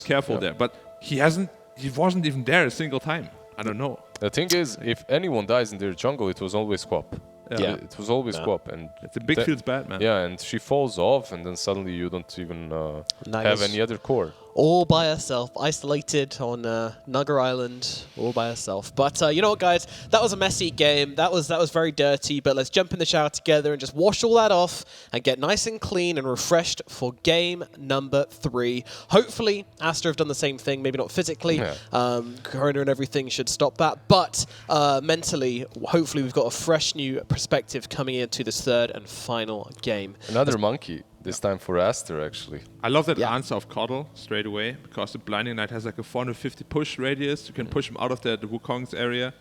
careful there. But he wasn't even there a single time. I don't know. The thing is, if anyone dies in their jungle, it was always Quap. Yeah. It was always Quap. And The big field's bad, man. Yeah, and she falls off, and then suddenly you don't even have any other core. All by herself, isolated on Nugger Island, all by herself. But you know what, guys? That was a messy game. That was very dirty. But let's jump in the shower together and just wash all that off and get nice and clean and refreshed for game number 3. Hopefully, ASTER have done the same thing. Maybe not physically. Yeah. Corona and everything should stop that. But mentally, hopefully, we've got a fresh new perspective coming into this 3rd and final game. Another monkey. This time for ASTER, actually. I love that answer of Coddle straight away, because the Blinding Knight has like a 450 push radius. You can push him out of the Wukong's area.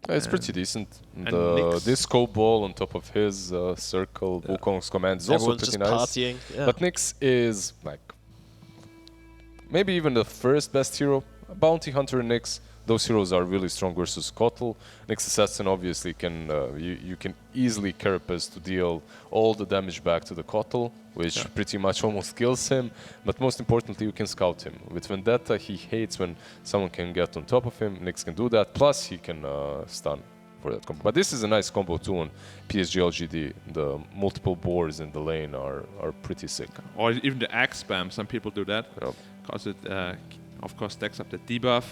It's pretty decent. The disco ball on top of his circle, Wukong's command is also pretty nice. Partying. Yeah. But Nyx is like maybe even the first best hero. Bounty Hunter and Nyx, those heroes are really strong versus Kotal. Nyx Assassin obviously can you can easily carapace to deal all the damage back to the Kotal, which pretty much almost kills him. But most importantly, you can scout him. With Vendetta, he hates when someone can get on top of him. Nyx can do that, plus he can stun for that combo. But this is a nice combo too on PSG LGD. The multiple boards in the lane are pretty sick. Or even the axe spam, some people do that, because it of course stacks up the debuff.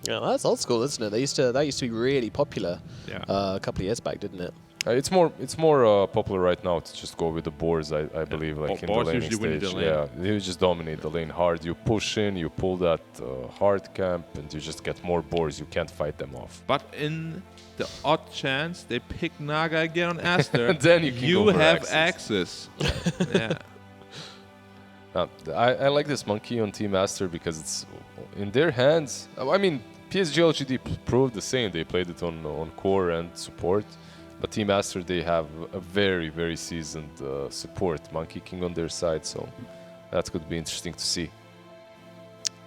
Yeah, that's old school, isn't it? That used to be really popular a couple of years back, didn't it? It's more popular right now to just go with the boards, I believe, like in the laning stage. Yeah, you just dominate the lane hard. You push in, you pull that hard camp, and you just get more boards. You can't fight them off. But in the odd chance they pick Naga again on ASTER, then you have access. Yeah. I like this monkey on Team ASTER because it's in their hands. I mean, PSG LGD proved the same. They played it on core and support. But Team ASTER, they have a very, very seasoned support, Monkey King on their side. So that could be interesting to see.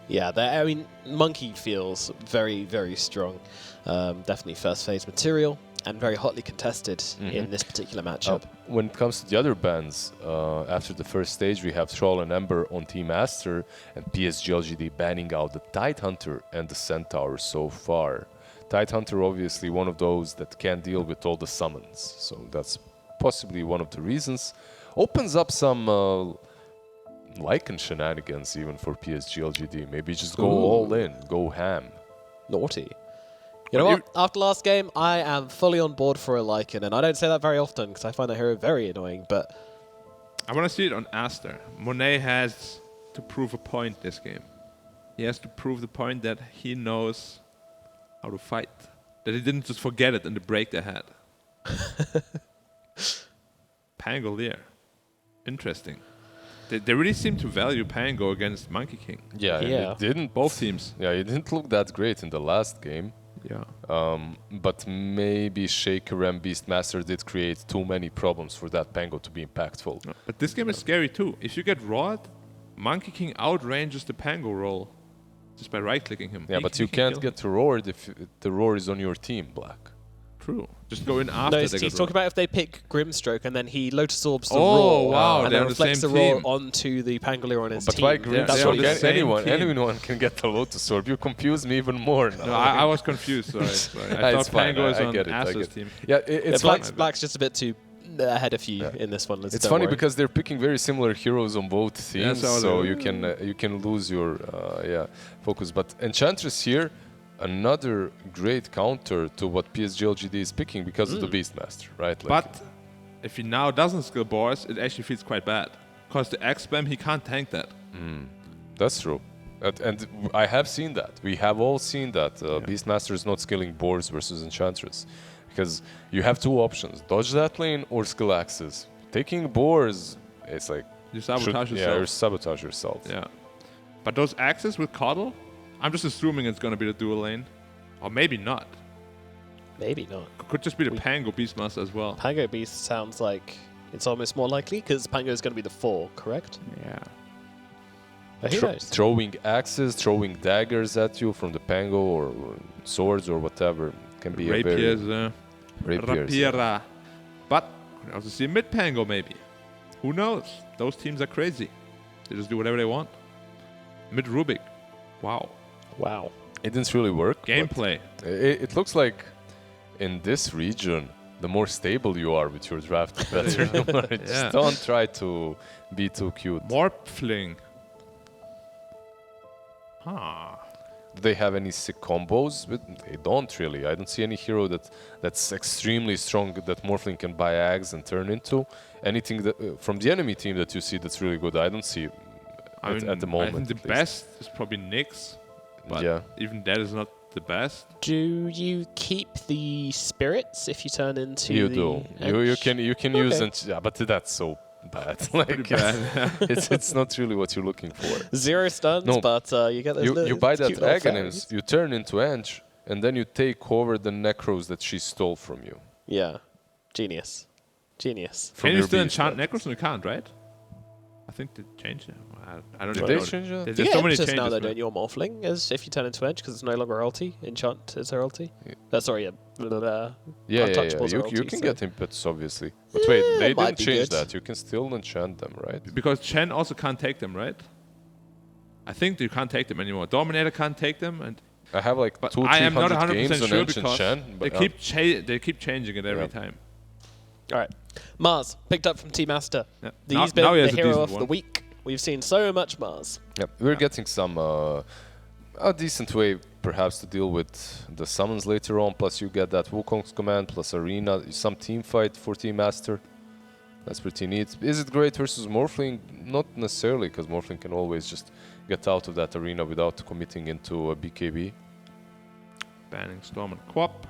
Yeah, I mean, Monkey feels very, very strong. Definitely first phase material. And very hotly contested in this particular matchup. When it comes to the other bans, after the first stage, we have Troll and Ember on Team ASTER, and PSG LGD banning out the Tidehunter and the Centaur so far. Tidehunter, obviously, one of those that can't deal with all the summons, so that's possibly one of the reasons. Opens up some Lycan shenanigans even for PSG LGD. Maybe just go all in, go ham. Naughty. You know what? After last game, I am fully on board for a Lycan, and I don't say that very often because I find that hero very annoying, but... I want to see it on ASTER. Monet has to prove a point this game. He has to prove the point that he knows how to fight. That he didn't just forget it in the break they had. Pangolier. Interesting. They really seem to value Pango against Monkey King. Yeah. It didn't... Both teams. Yeah, it didn't look that great in the last game. Yeah. But maybe Shaker and Beastmaster did create too many problems for that Pango to be impactful. No, but this game is scary too. If you get Rod, Monkey King outranges the Pango roll just by right-clicking him. Yeah, but you can't get roared if the roar is on your team, Black. True. Just go in after. No, he's talking about if they pick Grimstroke and then he Lotus Orbs the roar. Wow, and then the reflects the roar onto the Pangolier on his team. But why Grimstroke? Anyone can get the Lotus Orb. You confuse me even more now. No, I was confused. Sorry. I thought Pango is on As's team. Yeah, it's Black's just a bit too ahead of you in this one. It's funny because they're picking very similar heroes on both teams, so you can lose your focus. But Enchantress here, another great counter to what PSG LGD is picking because of the Beastmaster, right? Like but if he now doesn't skill boards, it actually feels quite bad. Because the X spam, he can't tank that. That's true. And I have seen that. We have all seen that. Beastmaster is not skilling boards versus Enchantress. Because you have two options, dodge that lane or skill axes. Taking boards, it's like... You sabotage yourself. Yeah, you sabotage yourself. Yeah. But those axes with Coddle, I'm just assuming it's going to be the dual lane. Or maybe not. Maybe not. Could just be the Pango Beastmaster as well. Pango Beast sounds like it's almost more likely because Pango is going to be the 4, correct? Yeah. But who knows? Throwing axes, throwing daggers at you from the Pango or swords or whatever can be rapiers, a very... Rapiers. Yeah. But we can also see mid Pango maybe. Who knows? Those teams are crazy. They just do whatever they want. Mid Rubik. Wow. Wow. It didn't really work. but Gameplay. It looks like in this region, the more stable you are with your draft, the better you are. Just don't try to be too cute. Morphling. Huh. Do they have any sick combos? They don't really. I don't see any hero that's extremely strong that Morphling can buy eggs and turn into. Anything that from the enemy team that you see that's really good, I don't see at the moment. I think the best is probably Nyx, but Yeah. even that is not the best. Do you keep the spirits if you turn into You the do. You can use Okay. and but that's so bad. Like Pretty bad. it's not really what you're looking for. 0 stuns, No. but you get those You buy that cute little Aghanim's, fairies. you turn into Ange, and then you take over the Necros that she stole from you. Yeah. Genius. Genius. From Can you your still beast enchant pack. Necros? No, you can't, right? I think they changed it. I don't Did even they know. change that? There's You just get so many Impetus changes. now, though, man. don't you, or Morphling, as if you turn into Edge, because it's no longer ulti. Enchant is her ulti. Sorry, Yeah. Untouchables are You ulti, can so- get impetus, obviously. But wait, they it might didn't be change good. that. You can still enchant them, right? Because Chen also can't take them, right? I think you can't take them anymore. Dominator can't take them, and I have like but 200-300 I am not 100% games on sure Ancient because Shen, they but they keep changing it every Yeah. time. All right. Mars, picked up from Team Aster. Yeah. He's Now been he the has a hero decent of the one. week. We've seen so much Mars. yeah, we're getting some a decent way perhaps to deal with the summons later on. Plus you get that Wukong's command plus arena, some team fight for Team Master. That's pretty neat. Is it great versus Morphling? Not necessarily, because Morphling can always just get out of that arena without committing into a BKB. Banning Storm and Quap.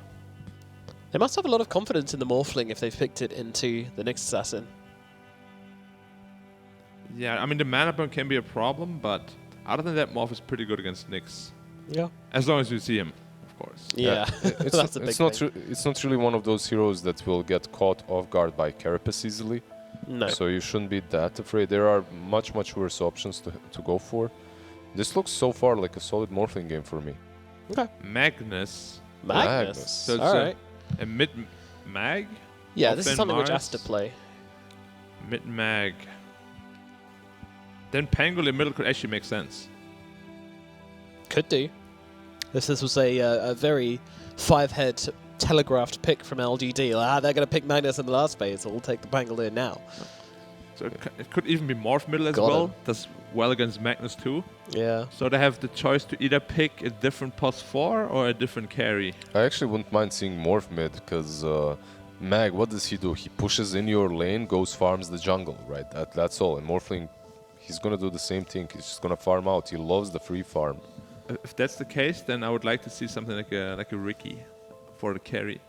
They must have a lot of confidence in the Morphling if they've picked it into the next Assassin. Yeah, I mean the mana burn can be a problem, but other than that, Morph is pretty good against Nyx. Yeah. As long as you see him, of course. Yeah. It's That's a big it's not thing. it's not really one of those heroes that will get caught off guard by Carapace easily. No. So you shouldn't be that afraid. There are much worse options to go for. This looks so far like a solid Morphling game for me. Okay. Magnus, Magnus. So it's All right. a mid mag, Yeah, this is Off-lane something which Mars. Aster play. mid mag. Then Pangolin middle could actually make sense. Could do. This was a very five-head telegraphed pick from LGD. Like, they're going to pick Magnus in the last phase, so we'll take the Pangolin now. So it could even be Morph middle as Got well. him. Does well against Magnus too. Yeah. So they have the choice to either pick a different +4 or a different carry. I actually wouldn't mind seeing Morph mid because Mag, what does he do? He pushes in your lane, goes farms the jungle, right? That's all. And Morphling, he's gonna do the same thing. He's just gonna farm out. He loves the free farm. If that's the case, then I would like to see something like a Ricky for the carry.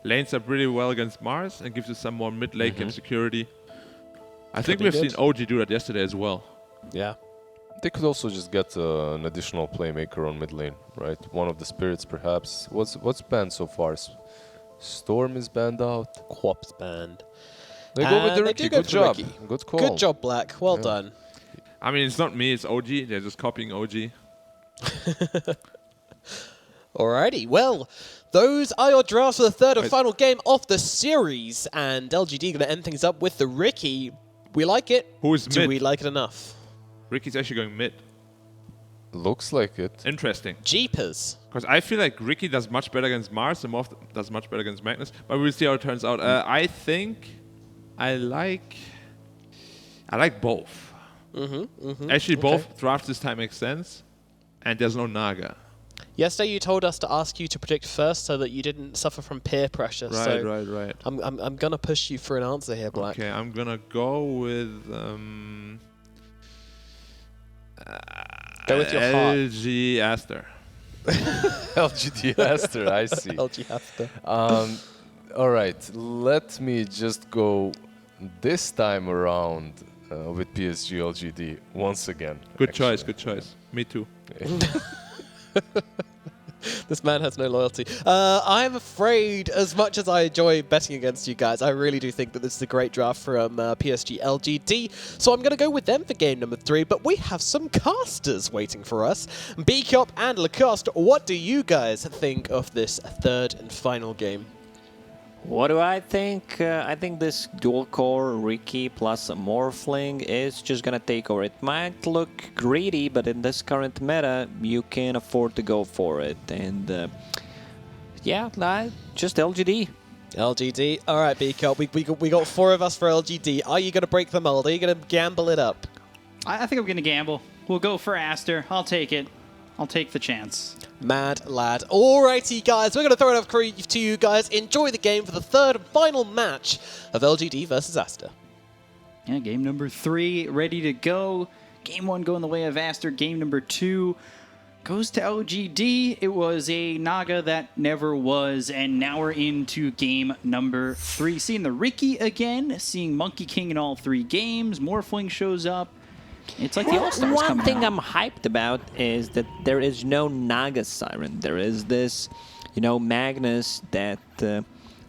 Lanes up really well against Mars and gives you some more mid-lane game security. I think be we've good. seen OG do that yesterday as well. Yeah. They could also just get an additional playmaker on mid lane, right? One of the spirits, perhaps. What's banned so far? Storm is banned out. Quap's banned. They go with the They Ricky. do go Good for job. Ricky. Good call. Good job, Black. Well Yeah. done. I mean, it's not me, it's OG. They're just copying OG. Alrighty, well, those are your drafts for the third and final game of the series, and LGD going to end things up with the Ricky. We like it. Who is Do mid? we like it enough? Ricky's actually going mid. Looks like it. Interesting. Jeepers. Because I feel like Ricky does much better against Mars and Morph does much better against Magnus. But we'll see how it turns out. I think I like both. Actually, both drafts this time make sense. And there's no Naga. Yesterday you told us to ask you to predict first so that you didn't suffer from peer pressure. So Right. I'm going to push you for an answer here, Black. Okay, I'm gonna go with Go with your heart. LG Aster. LGD Aster, I see. LG After. All right, let me just go this time around with PSG LGD once again. Good actually. choice. Me too. This man has no loyalty. I'm afraid, as much as I enjoy betting against you guys, I really do think that this is a great draft from PSG LGD. So I'm going to go with them for game number 3. But we have some casters waiting for us. Bcop and Lacoste, what do you guys think of this third and final game? What do I think? I think this dual core Ricky plus a Morphling is just gonna take over. It might look greedy, but in this current meta, you can afford to go for it. And yeah, just LGD. LGD. All right, BK. We got 4 of us for LGD. Are you going to break the mold? Are you going to gamble it up? I think I'm going to gamble. We'll go for Aster. I'll take it. I'll take the chance. Mad lad. Alrighty, guys. We're going to throw it over to you guys. Enjoy the game for the 3rd and final match of LGD versus Aster. Yeah, game number 3 ready to go. Game 1 going the way of Aster. Game number 2 goes to LGD. It was a Naga that never was, and now we're into game number 3. Seeing the Ricky again, seeing Monkey King in all 3 games. Morphling shows up. It's like the All-Stars One coming thing out. I'm hyped about is that there is no Naga Siren. There is this, Magnus that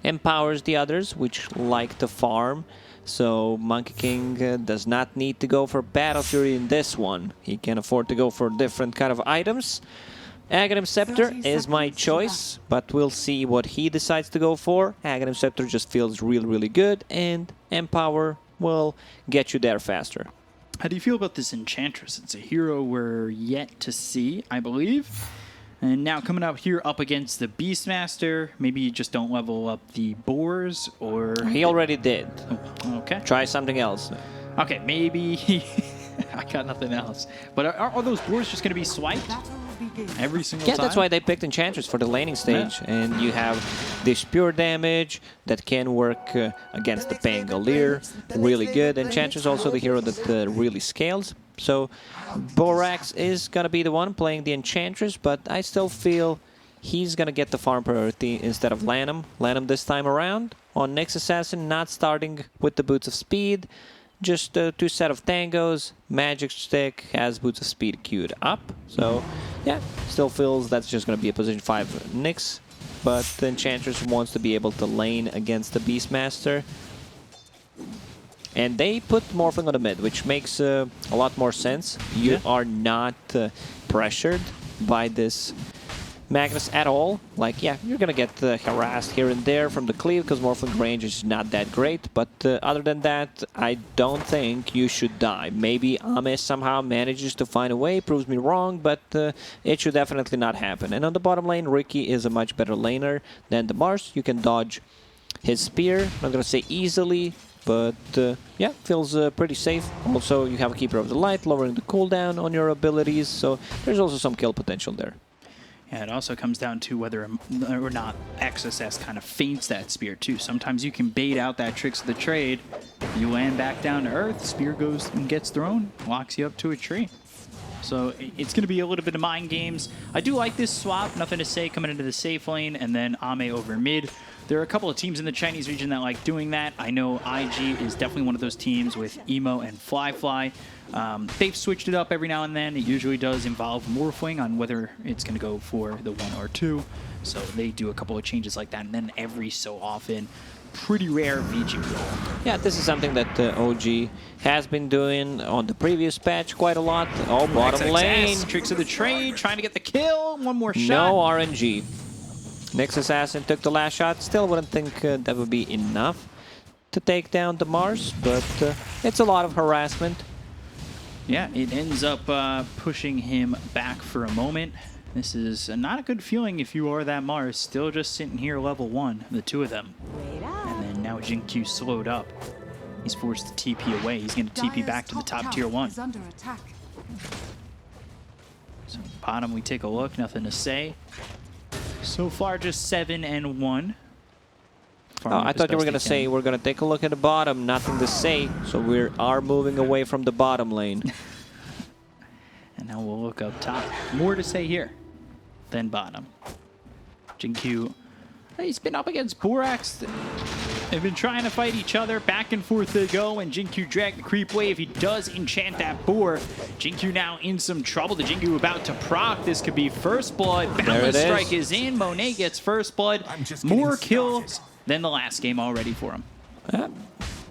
empowers the others, which like to farm. So Monkey King does not need to go for Battle Fury in this one. He can afford to go for different kind of items. Aghanim Scepter is my choice, but we'll see what he decides to go for. Aghanim Scepter just feels really, really good, and Empower will get you there faster. How do you feel about this Enchantress? It's a hero we're yet to see, I believe. And now coming up here up against the Beastmaster, maybe you just don't level up the boars, or... He already did. Okay. Try something else. Okay, maybe he... I got nothing else. But are those boars just going to be swiped every single time? Yeah, that's why they picked Enchantress for the laning stage. Yeah. And you have this pure damage that can work against the Pangolier. Really good. Enchantress also the hero that really scales. So Borax is going to be the one playing the Enchantress, but I still feel he's going to get the farm priority instead of Lanham. Lanham this time around on Nyx Assassin, not starting with the Boots of Speed. Just 2 set of tangos. Magic Stick has Boots of Speed queued up. So, yeah, still feels that's just going to be a position 5 Nyx. But the Enchantress wants to be able to lane against the Beastmaster. And they put Morphling on the mid, which makes a lot more sense. You are not pressured by this Magnus at all. Like, yeah, you're gonna get harassed here and there from the cleave because Morphling range is not that great. But other than that, I don't think you should die. Maybe Ame somehow manages to find a way, proves me wrong, but it should definitely not happen. And on the bottom lane, Ricky is a much better laner than the Mars. You can dodge his spear. I'm not gonna say easily, but yeah, feels pretty safe. Also, you have a Keeper of the Light, lowering the cooldown on your abilities, so there's also some kill potential there. Yeah, it also comes down to whether or not XSS kind of feints that spear too. Sometimes you can bait out that tricks of the trade. You land back down to earth, spear goes and gets thrown, locks you up to a tree. So it's going to be a little bit of mind games. I do like this swap, nothing to say, coming into the safe lane, and then Ame over mid. There are a couple of teams in the Chinese region that like doing that. I know IG is definitely one of those teams with Emo and Fly. They've switched it up every now and then. It usually does involve Morphling on whether it's going to go for the 1 or 2. So they do a couple of changes like that, and then every so often, pretty rare VG roll. Yeah, this is something that OG has been doing on the previous patch quite a lot. Oh, bottom XXS, lane. Tricks of the trade, trying to get the kill. One more shot. No RNG. Nyx Assassin took the last shot. Still wouldn't think that would be enough to take down the Mars, but it's a lot of harassment. Yeah, it ends up pushing him back for a moment. This is not a good feeling if you are that Mars. Still just sitting here level 1, the 2 of them. And then now Jin-Q slowed up. He's forced to TP away. He's going to TP back to the top tier 1. So bottom we take a look, nothing to say. So far just 7-1. Oh, I thought you were going to say we're going to take a look at the bottom, nothing to say. So we are moving away from the bottom lane. And now we'll look up top. More to say here than bottom. Jin-Q, he's been up against Borax. They've been trying to fight each other. Back and forth they go, and Jin-Q drag the creep wave. He does enchant that boar. Jin-Q now in some trouble. The Jin-Q about to proc. This could be first blood. Balance strike is in. Monet gets first blood. More kills than the last game already for him.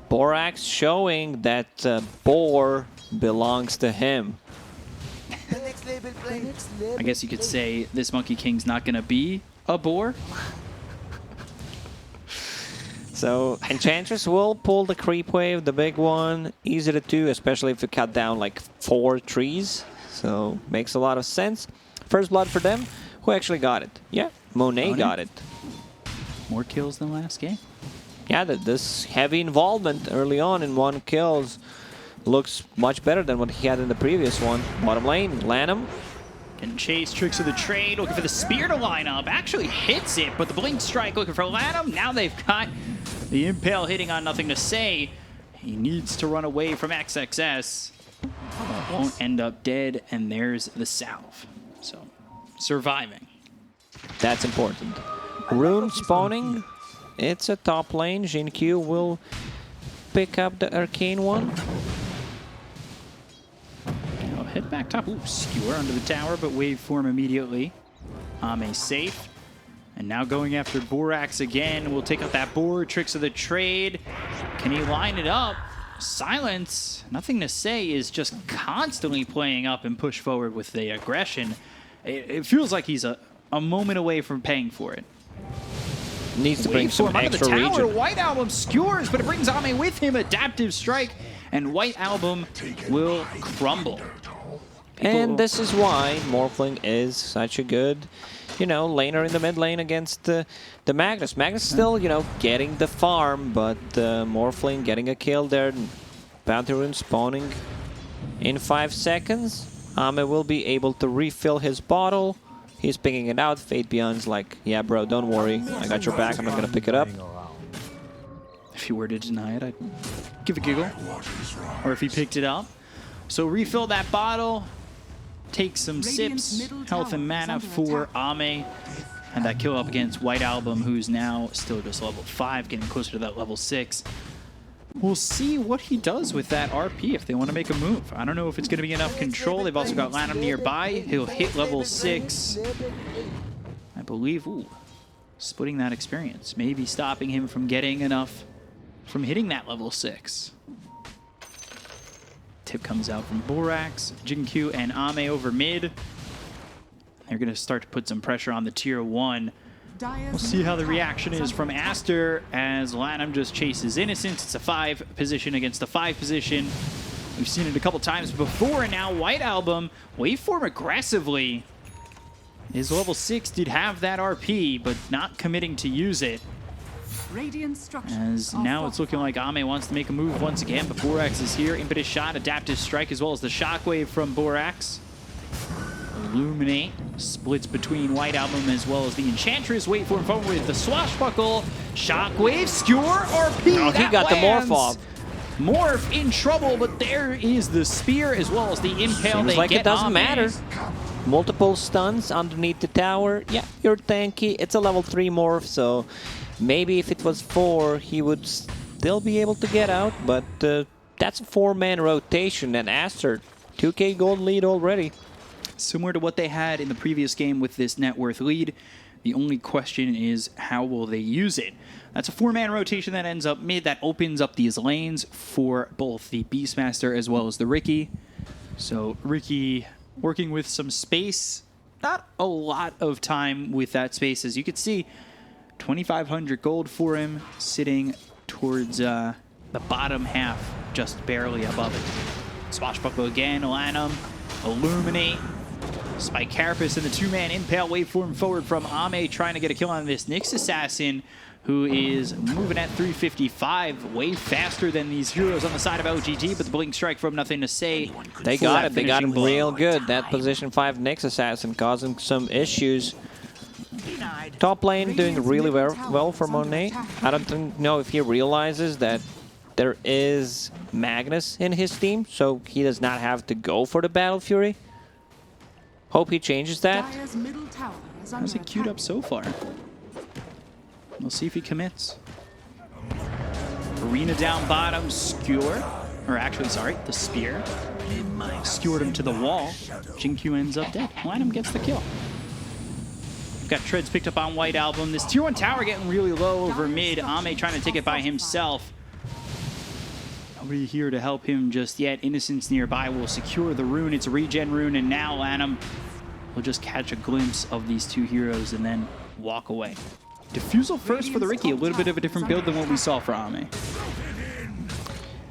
Borax showing that boar belongs to him. I guess you could say this Monkey King's not going to be a boar. So Enchantress will pull the creep wave, the big one, easy to do, especially if you cut down like 4 trees. So makes a lot of sense. First blood for them. Who actually got it? Yeah, Monet got it. More kills than last game. Yeah, this heavy involvement early on in 1 kills looks much better than what he had in the previous one. Bottom lane, Lanham. Getting chased, tricks of the trade, looking for the spear to line up. Actually hits it, but the blink strike looking for Lanham. Now they've got the impale hitting on nothing to say. He needs to run away from XXS. Won't end up dead, and there's the salve. So, surviving. That's important. Rune spawning. It's a top lane. Jinkyu will pick up the arcane one. Head back top. Ooh, skewer under the tower, but waveform immediately. Ame safe. And now going after Borax again. We'll take out that board. Tricks of the trade. Can he line it up? Silence, nothing to say, is just constantly playing up and push forward with the aggression. It feels like he's a moment away from paying for it. Needs to bring some extra region. White Album skewers, but it brings Ame with him. Adaptive strike, and White Album will crumble. And this is why Morphling is such a good, laner in the mid lane against the Magnus. Magnus still, getting the farm, but Morphling getting a kill there. Bounty Rune spawning in 5 seconds. Ame will be able to refill his bottle. He's picking it out. Fate Beyond's like, yeah, bro, don't worry. I got your back. I'm not going to pick it up. If you were to deny it, I'd give a giggle. Or if he picked it up. So refill that bottle. Take some sips, health and mana for Ame, and that kill up against White Album, who's now still just level 5, getting closer to that level 6. We'll see what he does with that RP if they want to make a move. I don't know if it's going to be enough control. They've also got Lanham nearby. He'll hit level 6. I believe, splitting that experience. Maybe stopping him from getting enough from hitting that level 6. Tip comes out from Borax, Jinkyu, and Ame over mid. They're going to start to put some pressure on the tier 1. We'll see how the reaction is from Aster as Lanham just chases Innocence. It's a 5 position against a 5 position. We've seen it a couple times before, and now White Album, waveform aggressively. His level 6 did have that RP, but not committing to use it. As now it's looking like Ame wants to make a move once again, but Borax is here. Impetus shot, adaptive strike, as well as the shockwave from Borax. Illuminate splits between White Album as well as the Enchantress. Wait for him forward with the swashbuckle. Shockwave, skewer, RP. Oh, he got lands. the morph off. Morph in trouble, but there is the spear as well as the impale. Seems like it doesn't matter. Multiple stuns underneath the tower. Yeah, you're tanky. It's a level 3 morph, so maybe if it was 4, he would still be able to get out, but that's a 4-man rotation, and Aster, 2k gold lead already. Similar to what they had in the previous game with this net worth lead, the only question is how will they use it? That's a 4-man rotation that ends up mid, that opens up these lanes for both the Beastmaster as well as the Riki. So Riki working with some space, not a lot of time with that space, as you can see. 2,500 gold for him, sitting towards the bottom half, just barely above it. Swashbuckle again, Lanham, Illuminate, Spike Carapace, and the 2-man impale waveform forward from Ame, trying to get a kill on this Nyx Assassin, who is moving at 355, way faster than these heroes on the side of LGD, but the blink strike from nothing to say. They got it. They got him real good. That position 5 Nyx Assassin causing some issues. Top lane doing really well for Monet. I don't know if he realizes that there is Magnus in his team, so he does not have to go for the Battle Fury. Hope he changes that. How's it queued up so far? We'll see if he commits. Arena down bottom, skewer. Or actually, sorry, the spear. Skewered him to the wall. Jinkyu ends up dead. Lanham gets the kill. Got treads picked up on White Album. This tier 1 tower getting really low over mid. Ame trying to take it by himself. Nobody here to help him just yet. Innocence nearby will secure the rune. It's a regen rune, and now Lanham will just catch a glimpse of these 2 heroes and then walk away. Diffusal first for the Riki, a little bit of a different build than what we saw for Ame.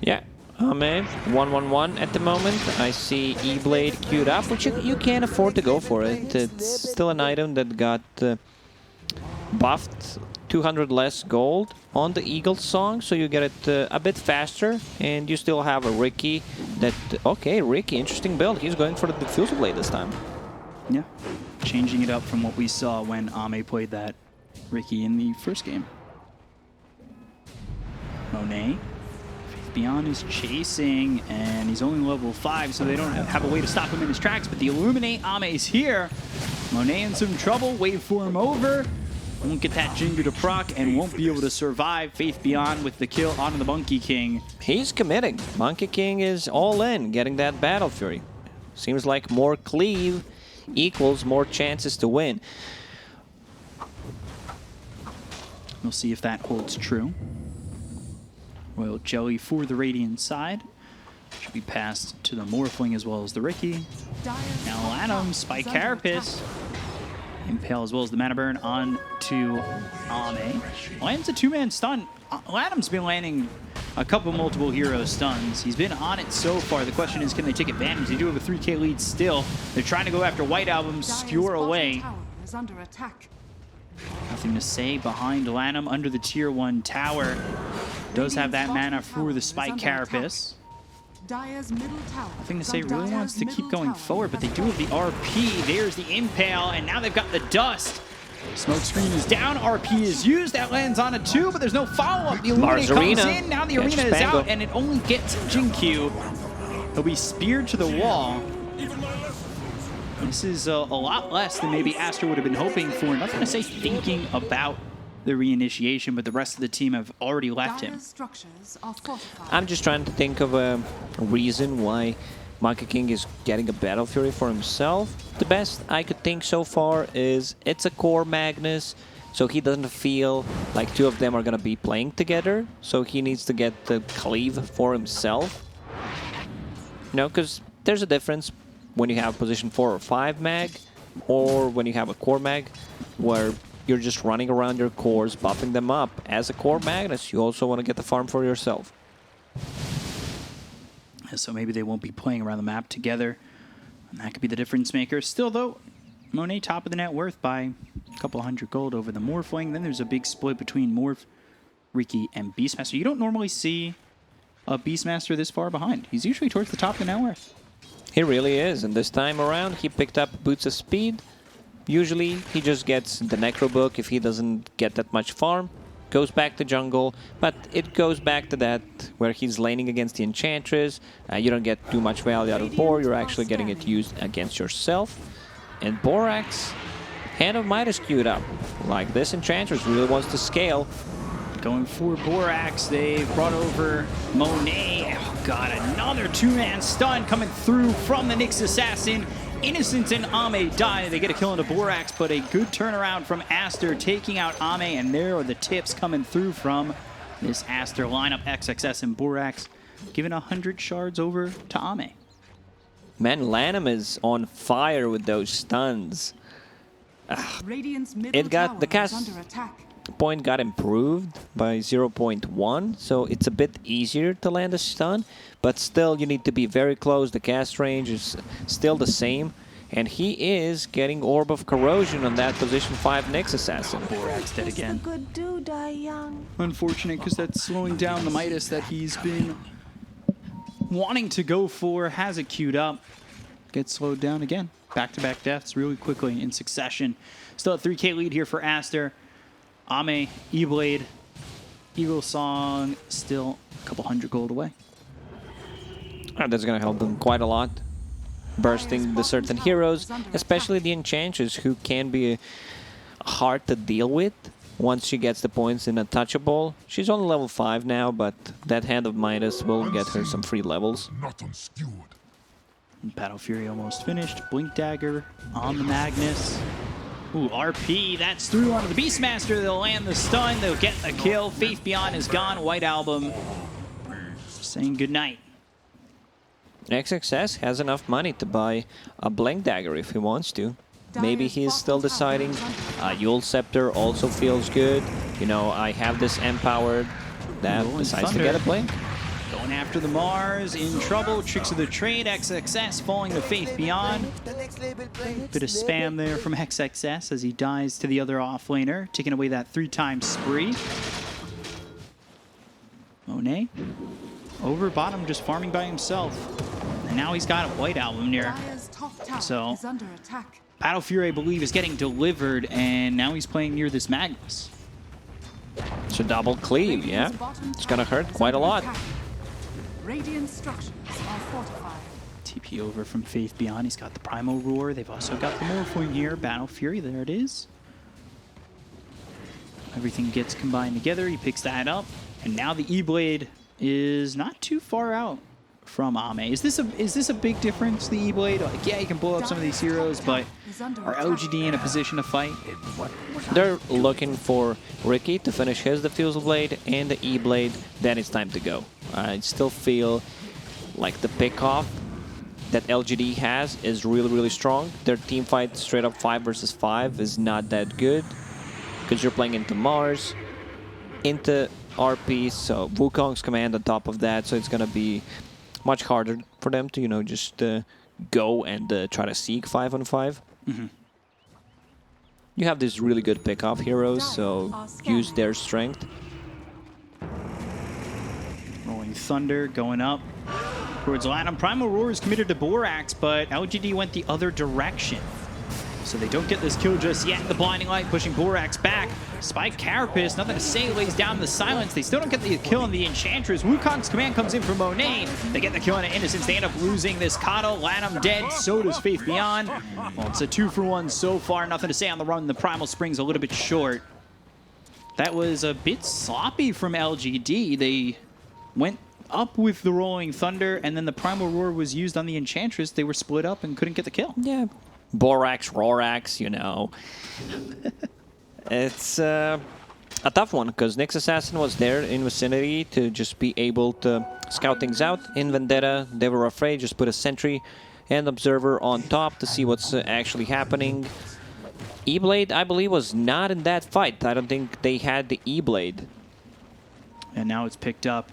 Yeah, Ame, 1-1-1 at the moment. I see E-Blade queued up, which you can't afford to go for it. It's still an item that got buffed 200 less gold on the Eagle song, so you get it a bit faster, and you still have a Riki that... Okay, Riki, interesting build. He's going for the Diffusal Blade this time. Yeah, changing it up from what we saw when Ame played that Riki in the first game. Monet. Beyond is chasing, and he's only level 5, so they don't have a way to stop him in his tracks, but the Illuminate Ame is here. Monet in some trouble, wave for him over. Won't get that Jingu to proc and won't be able to survive. Faith Beyond with the kill onto the Monkey King. He's committing. Monkey King is all in, getting that Battle Fury. Seems like more cleave equals more chances to win. We'll see if that holds true. Royal Jelly for the Radiant side. Should be passed to the Morphling as well as the Riki. Now Lanham, Spike Carapace. Impale as well as the Mana Burn on to Ame. Lands a two-man stun. Lanham's been landing a couple multiple hero stuns. He's been on it so far. The question is, can they take advantage? They do have a 3K lead still. They're trying to go after White Album, skewer away. Nothing to say behind Lanham under the tier 1 tower. Does have that mana for the Spike Carapace. Nothing to say, really wants to keep going forward, but they do have the RP. There's the Impale, and now they've got the Dust. Smoke screen is down, RP is used, that lands on a 2, but there's no follow-up. The Illuminate comes in, now the Arena is out, and it only gets Jinkyu. He'll be speared to the wall. This is a lot less than maybe Aster would have been hoping for. Nothing to say thinking about the reinitiation, but the rest of the team have already left him. I'm just trying to think of a reason why Monkey King is getting a Battle Fury for himself. The best I could think so far is it's a core Magnus, so he doesn't feel like two of them are going to be playing together, so he needs to get the cleave for himself. You know, because there's a difference when you have position 4 or 5 mag, or when you have a core mag, where you're just running around your cores, buffing them up. As a core Magnus, you also want to get the farm for yourself. So maybe they won't be playing around the map together, and that could be the difference maker. Still, though, Monet top of the net worth by a couple hundred gold over the Morphling. Then there's a big split between Morph, Riki, and Beastmaster. You don't normally see a Beastmaster this far behind. He's usually towards the top of the net worth. He really is, and this time around he picked up Boots of Speed. Usually he just gets the Necro Book if he doesn't get that much farm. Goes back to jungle, but it goes back to that where he's laning against the Enchantress. You don't get too much value out of Boar, you're actually getting it used against yourself. And Borax, Hand of Midas queued up. Like, this Enchantress really wants to scale. Going for Borax, they've brought over Monet. Oh god, another two-man stun coming through from the Nyx Assassin. Innocent and Ame die. They get a kill into Borax, but a good turnaround from Aster, taking out Ame, and there are the tips coming through from this Aster lineup. XXS and Borax giving 100 shards over to Ame. Man, Lanham is on fire with those stuns. It got the cast point got improved by 0.1, so it's a bit easier to land a stun, but still you need to be very close. The cast range is still the same, and he is getting Orb of Corrosion on that position 5 Nyx Assassin. Borax dead again. Unfortunate, because that's slowing down the Midas that he's been wanting to go for. Has it queued up, gets slowed down again. Back-to-back deaths really quickly in succession. Still a 3K lead here for Aster. Ame, E-Blade, Eagle Song, still a couple hundred gold away. That's going to help them quite a lot. Bursting the certain heroes, especially the Enchantress, who can be hard to deal with once she gets the points in Untouchable. She's only level 5 now, but that Hand of Midas will get her some free levels. Battle Fury almost finished. Blink Dagger on the Magnus. Ooh, RP, that's through onto the Beastmaster. They'll land the stun, they'll get a kill. Faith Beyond is gone. White Album saying goodnight. XXS has enough money to buy a Blink Dagger if he wants to. maybe he's still deciding. Yule Scepter also feels good. You know, I have this empowered that Rolling decides Thunder. to get a blink. Going after the Mars, in trouble. Tricks of the Trade, XXS falling to Faith Beyond. Bit of spam there from XXS as he dies to the other offlaner, taking away that 3-time spree. Monet over bottom, just farming by himself. And now he's got a White Album near. So, Battle Fury, I believe, is getting delivered, and now he's playing near this Magnus. So double cleave, yeah. It's gonna hurt quite a lot. Radiant structures are fortified. TP over from Faith Beyond. He's got the Primal Roar. They've also got the Morphling here. Battle Fury, there it is. Everything gets combined together. He picks that up. And now the E-Blade is not too far out from Ame. Is this a big difference, the E-Blade? Like, yeah, you can blow up some of these heroes, but are LGD in a position to fight? They're looking for Ricky to finish his Diffusal Blade and the E-Blade, then it's time to go. I still feel like the pick-off that LGD has is really, really strong. Their team fight straight up 5 versus 5 is not that good because you're playing into Mars, into RP, so Wukong's command on top of that, so it's gonna be much harder for them to, you know, just go and try to seek 5-on-5. You have these really good pick-off heroes, so use their strength. Rolling Thunder going up towards Latinum. Primal Roar is committed to Borax, but LGD went the other direction. So they don't get this kill just yet. The Blinding Light pushing Borax back. Spike Carapace, nothing to say, lays down the silence. They still don't get the kill on the Enchantress. Wukong's command comes in from Monet. They get the kill on Innocence. They end up losing this Kato. Latinum dead, so does Faith Beyond. Well, it's a 2-for-1 so far. Nothing to say on the run. The Primal Spring's a little bit short. That was a bit sloppy from LGD. They went up with the Rolling Thunder, and then the Primal Roar was used on the Enchantress. They were split up and couldn't get the kill. Yeah. Borax, Rorax, you know. It's a tough one because Nyx Assassin was there in vicinity to just be able to scout things out. In Vendetta, they were afraid, just put a sentry and observer on top to see what's actually happening. E-Blade, I believe, was not in that fight. I don't think they had the E-Blade. And now it's picked up.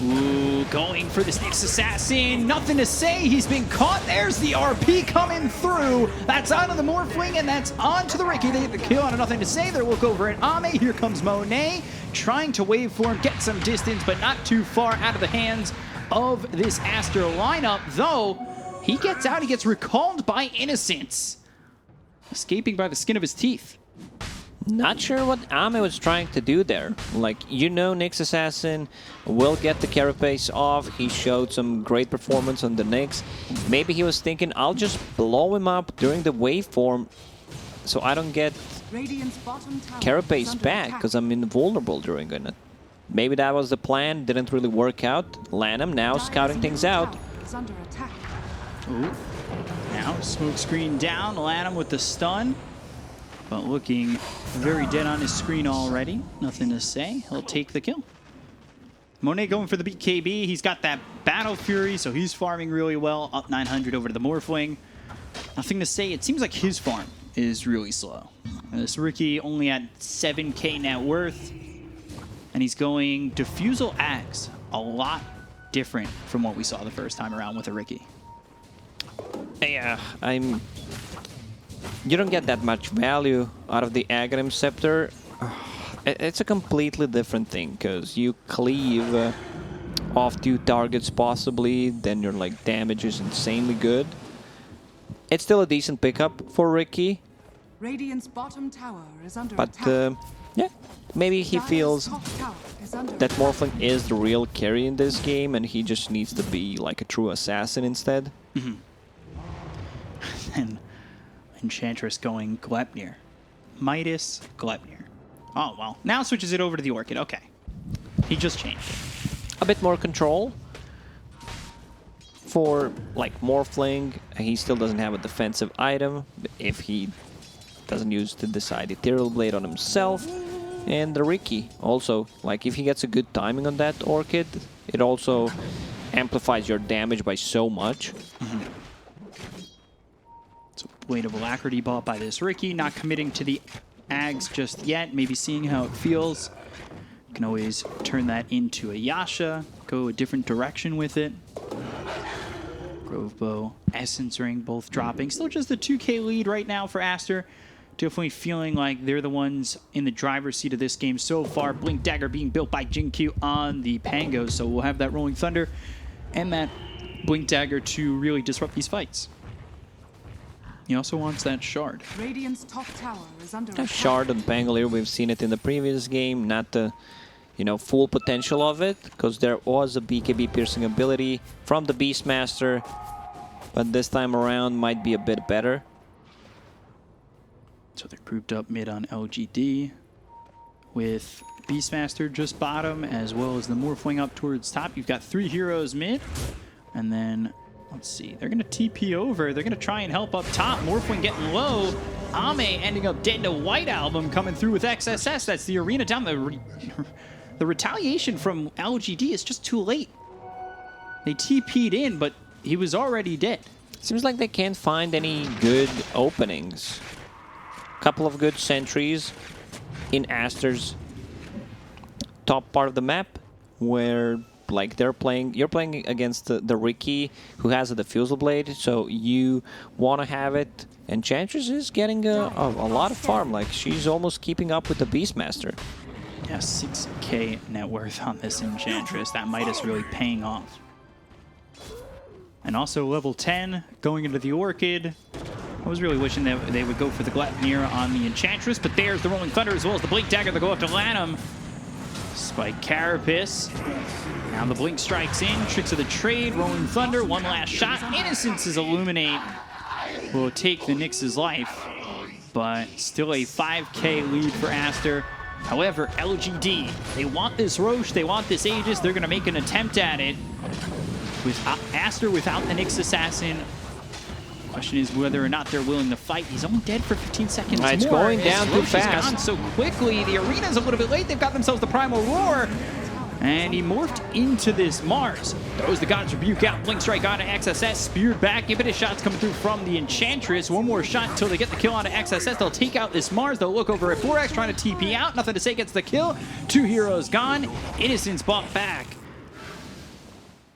Ooh, going for this Nyx Assassin. Nothing to say. He's been caught. There's the RP coming through. That's onto the Morphling, and that's onto the Ricky. They get the kill on a Nothing to Say. They look over at Ame. Here comes Monet, trying to wave for him, get some distance, but not too far out of the hands of this Aster lineup. Though, he gets out. He gets recalled by Innocence, escaping by the skin of his teeth. Not sure what Ame was trying to do there. Like, you know, Nyx Assassin will get the Carapace off. He showed some great performance on the Nyx. Maybe he was thinking, I'll just blow him up during the waveform so I don't get Carapace back because I'm invulnerable during it. Maybe that was the plan. Didn't really work out. Lanham now scouting things out. Ooh. Now, smoke screen down. Lanham with the stun. But looking very dead on his screen already. Nothing to say. He'll take the kill. Monet going for the BKB. He's got that Battle Fury, so he's farming really well. Up 900 over to the Morphling. Nothing to say. It seems like his farm is really slow. This Ricky only at 7k net worth. And he's going Diffusal Axe. A lot different from what we saw the first time around with a Ricky. Yeah, you don't get that much value out of the Aghanim Scepter. It's a completely different thing, because you cleave off 2 targets possibly, then your like damage is insanely good. It's still a decent pickup for Ricky. Radiant's bottom tower is under But yeah, maybe he feels that Morphling is the real carry in this game, and he just needs to be like a true assassin instead. And Enchantress going Gleipnir. Midas, Gleipnir. Oh, well. Now switches it over to the Orchid. Okay. He just changed it. A bit more control for like Morphling. He still doesn't have a defensive item if he doesn't use the Decide Ethereal Blade on himself. And the Ricky also, like if he gets a good timing on that Orchid, it also amplifies your damage by so much. So Blade of Alacrity bought by this Riki, not committing to the Ags just yet, maybe seeing how it feels. You can always turn that into a Yasha, go a different direction with it. Grove Bow, Essence Ring both dropping. Still just the 2K lead right now for Aster. Definitely feeling like they're the ones in the driver's seat of this game so far. Blink Dagger being built by Jinkyu on the Pangos, so we'll have that Rolling Thunder and that Blink Dagger to really disrupt these fights. He also wants that Shard. Radiant's top tower is under A attack. Shard on Bangalore, we've seen it in the previous game, not the full potential of it, because there was a BKB piercing ability from the Beastmaster, but this time around might be a bit better. So they're grouped up mid on LGD with Beastmaster just bottom, as well as the Morphling up towards top. You've got 3 heroes mid, and then let's see, they're going to TP over. They're going to try and help up top. Morphling getting low. Ame ending up dead to White Album coming through with XSS. That's the arena down. The retaliation from LGD is just too late. They TP'd in, but he was already dead. Seems like they can't find any good openings. Couple of good sentries in Aster's top part of the map, where like you're playing against the Riki, who has a Diffusal Blade, so you want to have it. And Enchantress is getting a lot of farm, like she's almost keeping up with the Beastmaster. Yeah, 6k net worth on this Enchantress. That Midas really paying off. And also level 10 going into the Orchid. I was really wishing that they would go for the Gleipnir on the Enchantress, but there's the Rolling Thunder as well as the Blink Dagger that go up to Lanham. Spike Carapace. Now the Blink strikes in. Tricks of the Trade. Rolling Thunder. One last shot. Innocence is Illuminate. Will take the Nyx's life, but still a 5k lead for Aster. However, LGD, they want this Roche, they want this Aegis, they're going to make an attempt at it. With Aster without the Nyx Assassin, question is whether or not they're willing to fight. He's only dead for 15 seconds more. It's going down too Roche is fast. gone so quickly. The arena's a little bit late. They've got themselves the Primal Roar. And he morphed into this Mars. Throws the God's Rebuke out. Blink Strike onto XSS. Speared back. Impetus shots coming through from the Enchantress. One more shot until they get the kill onto XSS. They'll take out this Mars. They'll look over at 4X trying to TP out. Nothing to say, gets the kill. 2 heroes gone. Innocence bought back.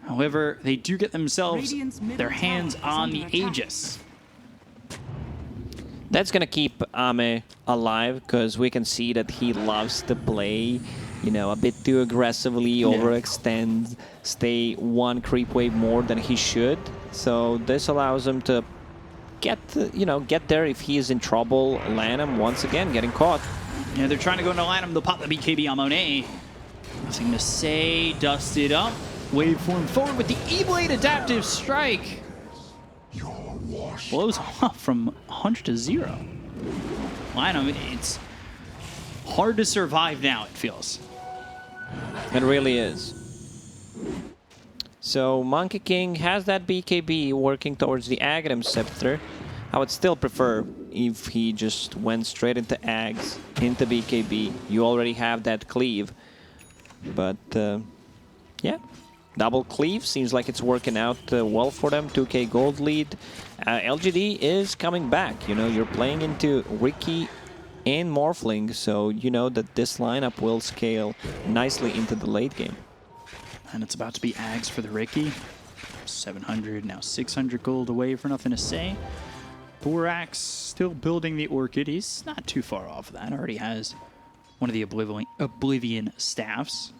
However, they do get themselves their hands on the Aegis. That's going to keep Ame alive, because we can see that he loves to play, a bit too aggressively, overextend, stay one creep wave more than he should. So this allows him to get there if he is in trouble. Lanham, once again, getting caught. Yeah, they're trying to go into Lanham. They'll pop the BKB on Monet. Nothing to say. Dusted up. Waveform forward with the E-Blade Adaptive Strike. Blows off from 100 to 0. Lanham, it's hard to survive now, it feels. It really is. So Monkey King has that BKB working towards the Aghanim Scepter. I would still prefer if he just went straight into Ags, into BKB. You already have that cleave. But yeah, double cleave seems like it's working out well for them. 2k gold lead. LGD is coming back. You're playing into Riki and Morphling, so you know that this lineup will scale nicely into the late game. And it's about to be Ags for the Riki. 700, now 600 gold away for nothing to say. Borax still building the Orchid. He's not too far off that. Already has one of the Oblivion staffs.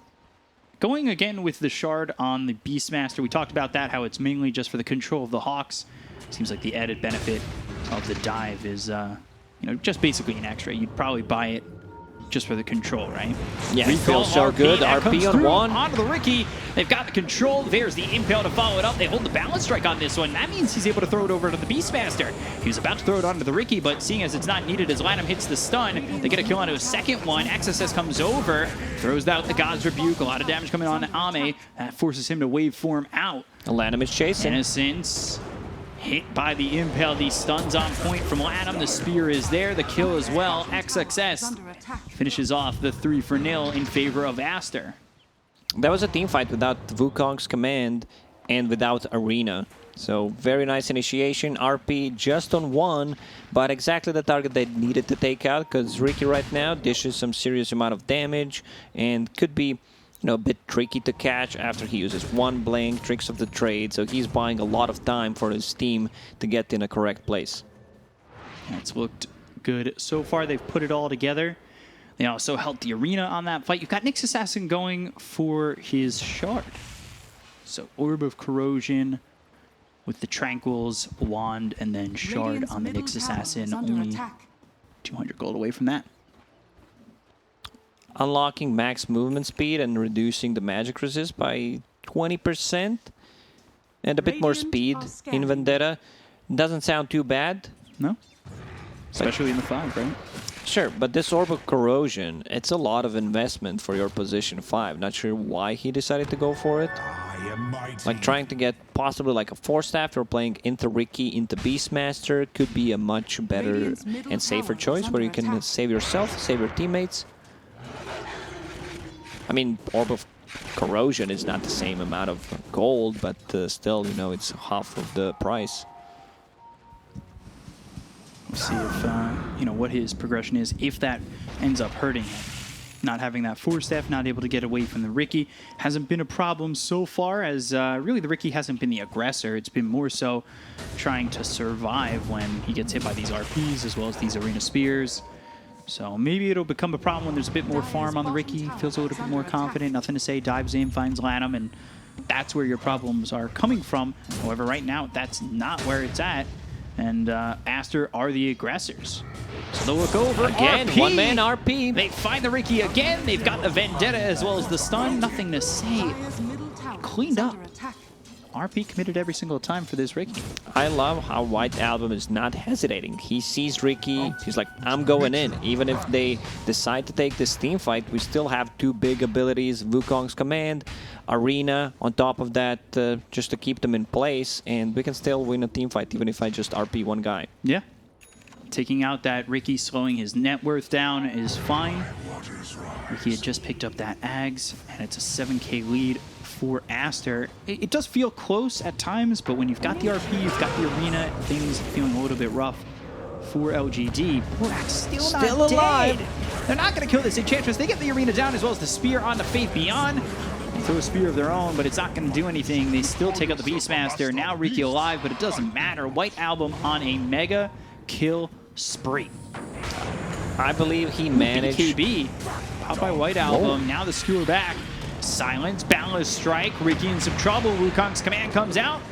Going again with the Shard on the Beastmaster. We talked about that, how it's mainly just for the control of the Hawks. Seems like the added benefit of the dive is, just basically an extra. You'd probably buy it just for the control, right? Yeah, it feels so good. RP on 1. Onto the Riki. They've got the control. There's the Impale to follow it up. They hold the Balance Strike on this one. That means he's able to throw it over to the Beastmaster. He was about to throw it onto the Riki, but seeing as it's not needed as Lanham hits the stun, they get a kill onto a second one. XSS comes over, throws out the God's Rebuke. A lot of damage coming on Ame. That forces him to waveform out. Lanham is chasing. Innocence. Hit by the Impale. These stuns on point from Lanham. The spear is there. The kill as well. XXS finishes off the 3-0 in favor of Aster. That was a team fight without Wukong's command and without Arena. So very nice initiation. RP just on 1, but exactly the target they needed to take out, because Ricky right now dishes some serious amount of damage and could be, a bit tricky to catch after he uses 1 blink, tricks of the trade. So he's buying a lot of time for his team to get in a correct place. It's looked good so far. They've put it all together. They also helped the arena on that fight. You've got Nyx Assassin going for his shard. So Orb of Corrosion with the Tranquils, Wand, and then Shard Radiant's on the middle Nyx tower Assassin. is under Only attack. 200 gold away from that. Unlocking max movement speed and reducing the magic resist by 20%. And a bit more Radiant speed are in scanning. Vendetta. Doesn't sound too bad. No? Especially in the 5, right? Sure, but this Orb of Corrosion, it's a lot of investment for your position 5. Not sure why he decided to go for it. Like trying to get possibly like a 4-staff or playing into Ricky, into Beastmaster could be a much better Radiant's middle and safer tower is choice where you under can attack. save yourself, save your teammates. I mean, Orb of Corrosion is not the same amount of gold, but still, it's half of the price. We'll see if, what his progression is, if that ends up hurting him. Not having that 4-staff, not able to get away from the Ricky, hasn't been a problem so far, as really the Ricky hasn't been the aggressor. It's been more so trying to survive when he gets hit by these RPs as well as these Arena Spears. So maybe it'll become a problem when there's a bit more farm on the Ricky, feels a little bit more confident, nothing to say, dives in, finds Lanham, and that's where your problems are coming from. However, right now, that's not where it's at. And Aster are the aggressors. So they'll look over. Again, RP. one-man RP. They find the Ricky again. They've got the Vendetta as well as the stun. Nothing to say. Dire's middle tower Cleaned is up. under attack. RP committed every single time for this Ricky. I love how White Album is not hesitating. He sees Ricky, he's like, I'm going in. Even if they decide to take this team fight, we still have 2 big abilities, Wukong's Command, Arena on top of that, just to keep them in place, and we can still win a team fight even if I just RP 1 guy. Yeah. Taking out that Ricky, slowing his net worth down is fine. Ricky had just picked up that Ags, and it's a 7k lead for Aster. It does feel close at times, but when you've got the RP, you've got the Arena, things feeling a little bit rough for LGD. Burak's still not alive. dead. They're not going to kill this Enchantress. They get the Arena down as well as the Spear on the Faith Beyond. They throw a Spear of their own, but it's not going to do anything. They still take out the Beastmaster. Now Ricky alive, but it doesn't matter. White Album on a mega kill spree. I believe he managed... BKB, popped by White Album. Now the Skewer back. Silence, Boundless Strike. Ricky in some trouble. Wukong's Command comes out.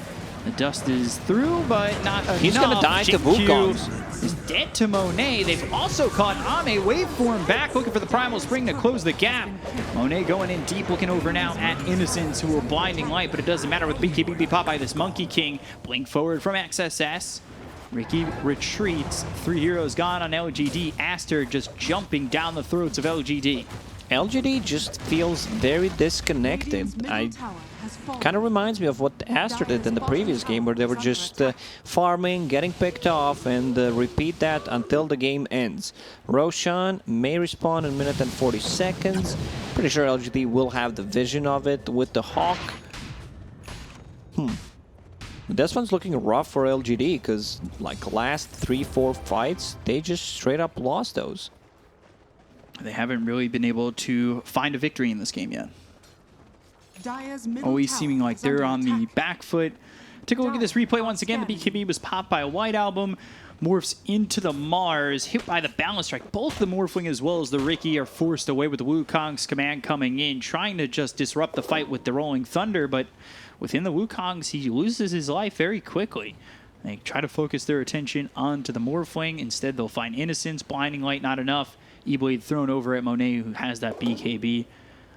The dust is through, but not enough. He's gonna die to Wukong's. Is dead to Monet. They've also caught Ame. Waveform back, looking for the Primal Spring to close the gap. Monet going in deep, looking over now at Innocence, who are blinding light, but it doesn't matter with BKB be popped by this Monkey King. Blink forward from XSS. Ricky retreats. 3 heroes gone on LGD. Aster just jumping down the throats of LGD. LGD just feels very disconnected. Radiant's middle I tower has fallen. kind of reminds me of what Aster did in the previous game, where they were just farming, getting picked off, and repeat that until the game ends. Roshan may respawn in a minute and 40 seconds. Pretty sure LGD will have the vision of it with the Hawk. This one's looking rough for LGD, because like last 3-4 fights, they just straight up lost those. They haven't really been able to find a victory in this game yet. Dire's middle Always tower seeming like is they're under on the attack. back foot. Take a look at this replay once again. The BKB was popped by a White Album. Morphs into the Mars, hit by the Balance Strike. Both the Morphling as well as the Ricky are forced away with the Wukong's Command coming in, trying to just disrupt the fight with the Rolling Thunder, but within the Wukong's, he loses his life very quickly. They try to focus their attention onto the Morphling. Instead, they'll find Innocence, Blinding Light, not enough. E-Blade thrown over at Monet, who has that BKB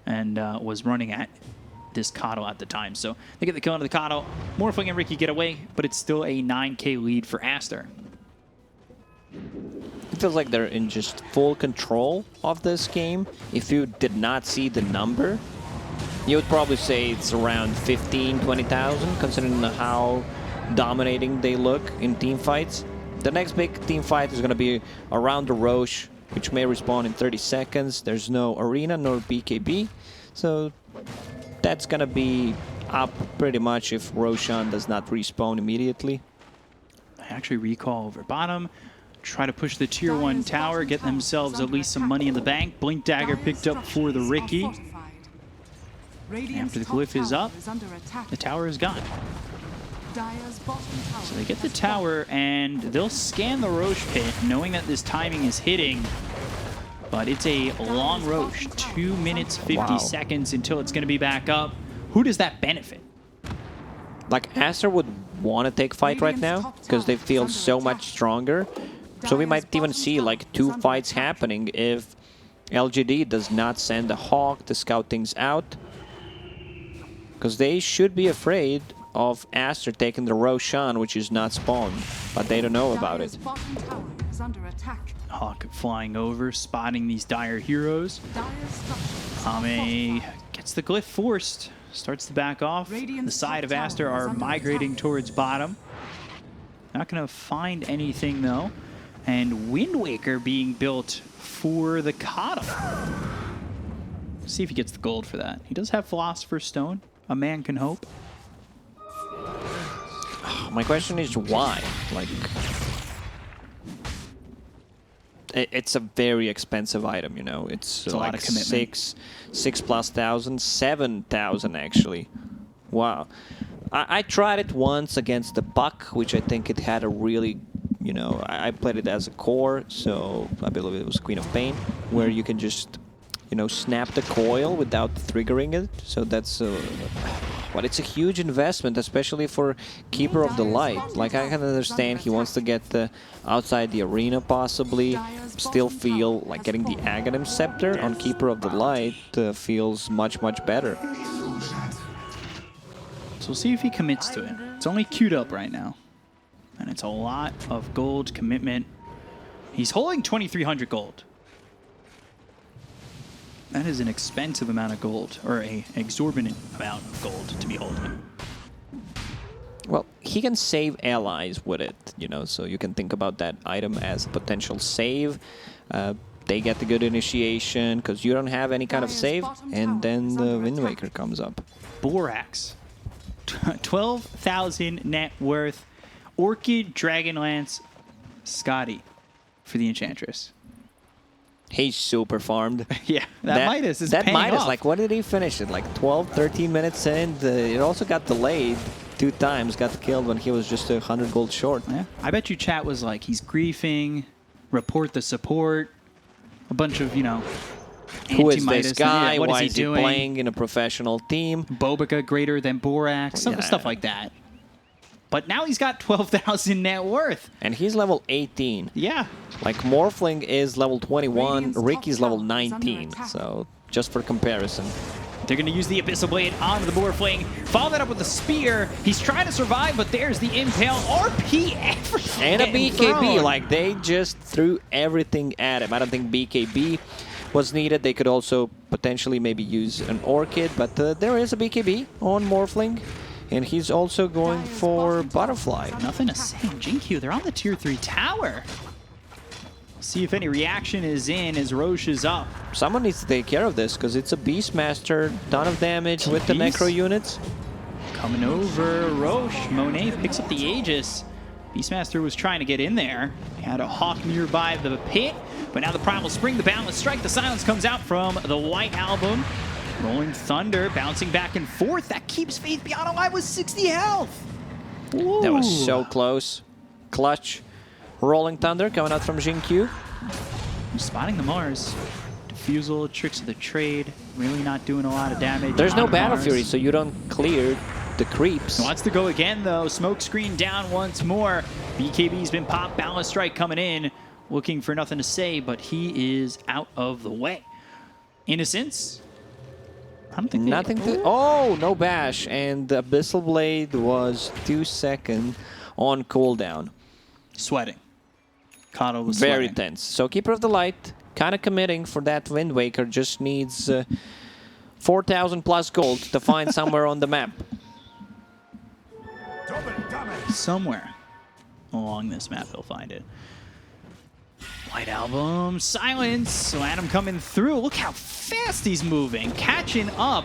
and was running at this Kato at the time. So they get the kill into the Kato. Morphling and Ricky get away, but it's still a 9k lead for Aster. It feels like they're in just full control of this game. If you did not see the number, you would probably say it's around 15, 20,000, considering how dominating they look in team fights. The next big team fight is going to be around the Roche, which may respawn in 30 seconds. There's no Arena nor BKB, so that's going to be up pretty much if Roshan does not respawn immediately. They actually recall over bottom. Try to push the tier 1 tower, get themselves at least some money in the bank. Blink Dagger picked up for the Riki. After the glyph is up, the tower is gone. So they get the tower and they'll scan the Roche pit, knowing that this timing is hitting. But it's a long Roche, 2 minutes 50 seconds until it's going to be back up. Who does that benefit? Like, Aster would want to take fight right now because they feel so much stronger. So we might even see like 2 fights happening if LGD does not send a Hawk to scout things out. Because they should be afraid of Aster taking the Roshan, which is not spawned, but they don't know about it. Hawk flying over, spotting these dire heroes. Ame gets the glyph forced, starts to back off. The side of Aster are migrating towards bottom. Not going to find anything though. And Wind Waker being built for the Kata. See if he gets the gold for that. He does have Philosopher's Stone. A man can hope. My question is why? Like, it's a very expensive item, you know. It's a lot like of commitment. 6,000+, 7,000 actually. Wow. I tried it once against the Puck, which I think it had a really, you know, I played it as a core, so I believe it was Queen of Pain, where you can just, you know, snap the coil without triggering it. So that's, but it's a huge investment, especially for Keeper of the Light. Like, I can understand he wants to get outside the arena possibly, still feel like getting the Aghanim Scepter on Keeper of the Light feels much, much better. So we'll see if he commits to it. It's only queued up right now. And it's a lot of gold commitment. He's holding 2,300 gold. That is an expensive amount of gold, or an exorbitant amount of gold to be holding. Well, he can save allies with it, you know, so you can think about that item as a potential save. They get the good initiation, because you don't have any kind of save, and then the Wind Waker comes up. Borax. 12,000 net worth. Orchid, Dragonlance, Scotty for the Enchantress. He's super farmed. Yeah, that Midas is that paying Midas, off. like, what did he finish it? Like 12, 13 minutes in? It also got delayed 2 times, got killed when he was just 100 gold short. Yeah. I bet you chat was like, he's griefing, report the support, a bunch of, you know, who is this guy? Yeah, what Why is is he doing? playing in a professional team? Bobica greater than Borax, stuff like that. But now he's got 12,000 net worth. And he's level 18. Yeah. Like, Morphling is level 21, Ricky's level 19, so just for comparison. They're going to use the Abyssal Blade on the Morphling. Follow that up with a Spear. He's trying to survive, but there's the Impale. RP everything. And a BKB, thrown. like, they just threw everything at him. I don't think BKB was needed. They could also potentially maybe use an Orchid, but there is a BKB on Morphling. And he's also going for Butterfly. Nothing to say. GQ, they're on the tier 3 tower. See if any reaction is in as Roche is up. Someone needs to take care of this, because it's a Beastmaster, ton of damage with the Necro units. Coming over, Roche. Monet picks up the Aegis. Beastmaster was trying to get in there. He had a Hawk nearby the pit, but now the Primal Spring, the Boundless Strike, the Silence comes out from the White Album. Rolling Thunder, bouncing back and forth. That keeps Faith Beyond alive with 60 health. Ooh. That was so close. Clutch. Rolling Thunder coming out from Jin-Q. Spotting the Mars. Diffusal, Tricks of the Trade. Really not doing a lot of damage. There's no on Battle Mars. Fury, so you don't clear the creeps. Wants to go again, though. Smoke screen down once more. BKB's been popped. Balance Strike coming in. Looking for nothing to say, but he is out of the way. Innocence. I don't think Nothing to... Oh, no bash. And the Abyssal Blade was 2 seconds on cooldown. Sweating. Kato was Very sweating. tense. So Keeper of the Light, kind of committing for that Wind Waker, just needs 4,000 plus gold to find somewhere on the map. Somewhere along this map he'll find it. White Album, Silence. So Adam coming through. Look how fast he's moving, catching up.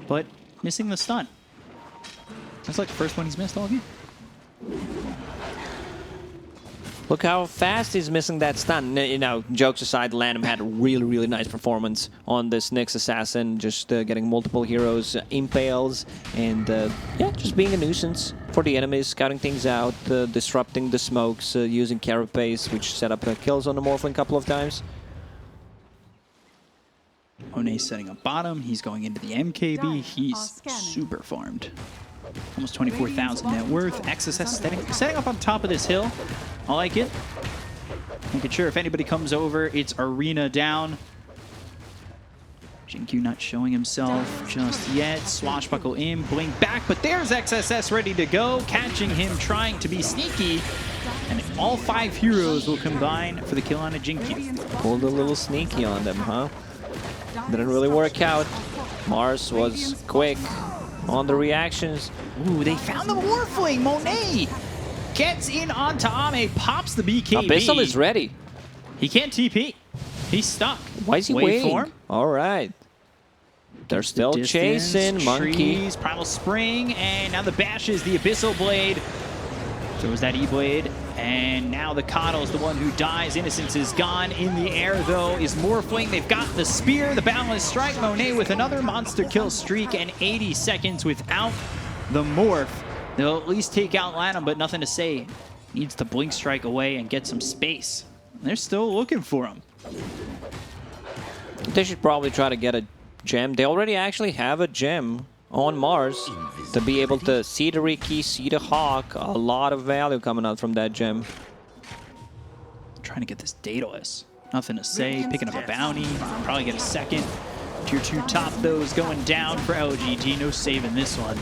But missing the stun. That's like the first one he's missed all game. Look how fast he's missing that stun. You know, jokes aside, Lanham had a really, really nice performance on this Nyx Assassin, just getting multiple heroes, impales, and yeah, just being a nuisance for the enemies, scouting things out, disrupting the smokes, using Carapace, which set up kills on the Morphling a couple of times. Monet's setting up bottom. He's going into the MKB. He's super farmed. Almost 24,000 net worth. XSS setting up on top of this hill. I like it. Making sure if anybody comes over, it's arena down. Jinkyu not showing himself just yet. Swashbuckle in, blink back, but there's XSS ready to go, catching him trying to be sneaky. And all 5 heroes will combine for the kill on a Jinkyu. Pulled a little sneaky on them, huh? Didn't really work out. Mars was quick on the reactions. Ooh, they found the Morphling. Monet gets in onto Ame, pops the BKB. Abyssal is ready. He can't TP. He's stuck. Why is he waiting? All right. They're still chasing Monkey. Trees, Primal Spring, and now the bashes the Abyssal Blade. Throws that E-Blade, and now the Coddle is the one who dies. Innocence is gone. In the air, though, is Morphling. They've got the Spear, the Boundless Strike. Monet with another monster kill streak, and 80 seconds without the Morph. They'll at least take out Lanham, but nothing to say. Needs to Blink Strike away and get some space. They're still looking for him. They should probably try to get a gem. They already actually have a gem on Mars to be able to see the Riki, see the Hawk. A lot of value coming out from that gem. Trying to get this Daedalus. Nothing to say. Picking up a bounty. Probably get a second. Tier 2 top, though, is going down for LGD. No saving this one.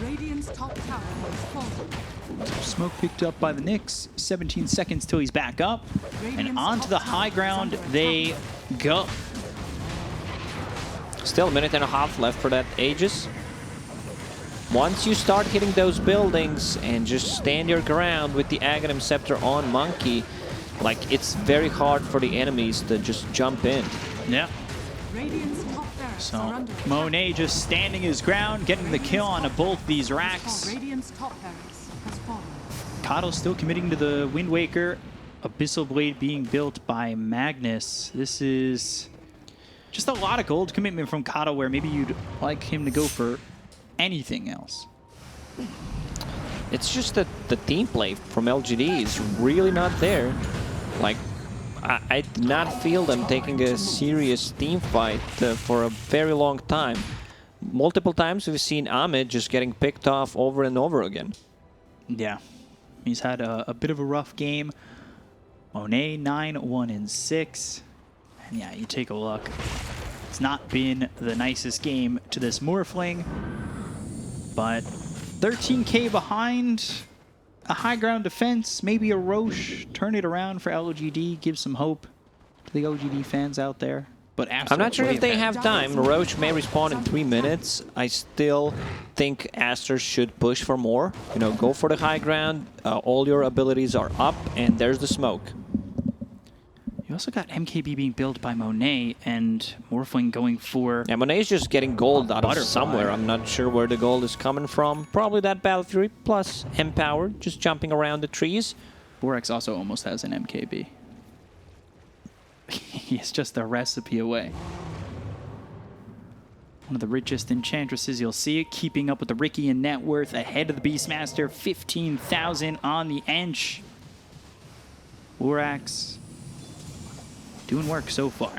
Radiant's top tower has fallen. Smoke picked up by the Nyx. 17 seconds till he's back up. And onto the high ground they go. Still a minute and a half left for that Aegis. Once you start hitting those buildings and just stand your ground with the Aghanim Scepter on Monkey, like, it's very hard for the enemies to just jump in. Yeah. Radiant's top barracks are So under Monet just standing his ground, getting the kill on both these racks. Radiant's top barracks has fallen. Coddle still committing to the Wind Waker. Abyssal Blade being built by Magnus. This is just a lot of gold commitment from Coddle, where maybe you'd like him to go for anything else. It's just that the team play from LGD is really not there. Like, I did not feel them taking a serious team fight for a very long time. Multiple times we've seen Ahmed just getting picked off over and over again. Yeah, he's had a bit of a rough game. Monet 9-1-6. And yeah, you take a look. It's not been the nicest game to this Morphling, but 13K behind, a high ground defense, maybe a Roche, turn it around for LGD, give some hope to the LGD fans out there. But I'm not sure if they have time. Roach may respawn in 3 minutes. I still think Aster should push for more. You know, go for the high ground. All your abilities are up, and there's the smoke. You also got MKB being built by Monet and Morphling going for... Yeah, Monet's just getting gold out of somewhere. I'm not sure where the gold is coming from. Probably that Battle Fury plus Empower, just jumping around the trees. Borax also almost has an MKB. He's just a recipe away. One of the richest enchantresses you'll see it, keeping up with the Riki and net worth, ahead of the Beastmaster, 15,000 on the Ench. Borax doing work so far.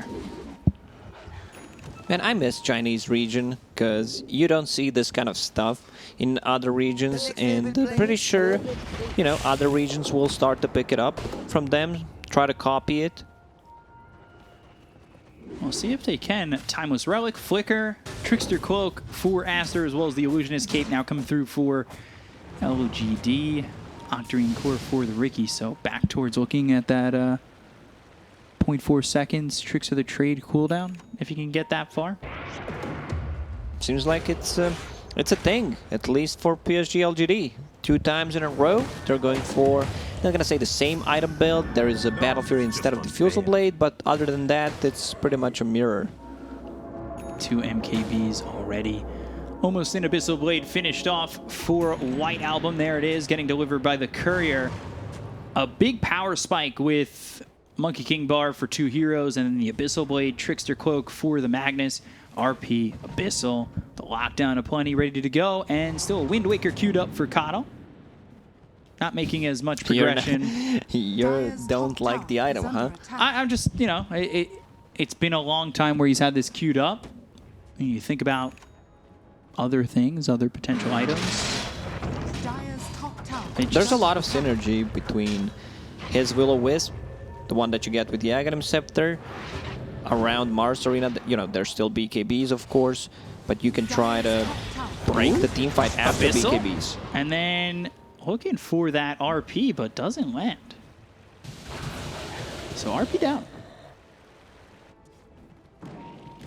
Man, I miss Chinese region, because you don't see this kind of stuff in other regions, and pretty sure, you know, other regions will start to pick it up from them, try to copy it. We'll see if they can. Timeless Relic, Flicker, Trickster Cloak for Aster, as well as the Illusionist Cape now coming through for LGD. Octarine Core for the Riki, so back towards looking at that 0.4 seconds Tricks of the Trade cooldown, if you can get that far. Seems like it's a thing, at least for PSG LGD. 2 times in a row, they're going for, not gonna say the same item build, there is a Battle Fury instead of the Fusel Blade, but other than that, it's pretty much a mirror. 2 MKBs already. Almost an Abyssal Blade finished off for White Album. There it is, getting delivered by the Courier. A big power spike with Monkey King Bar for 2 heroes, and then the Abyssal Blade, Trickster Cloak for the Magnus, RP, Abyssal, the lockdown aplenty ready to go, and still a Wind Waker queued up for Coddle. Not making as much progression. You don't like the item, huh? I'm just, you know, it's been a long time where he's had this queued up. And you think about other things, other potential items. There's a lot of synergy between his Will-O-Wisp, the one that you get with the Aghanim Scepter, around Mars Arena. You know, there's still BKBs, of course, but you can try to break the team fight after Abyssal? BKBs. And then looking for that RP, but doesn't land. So RP down.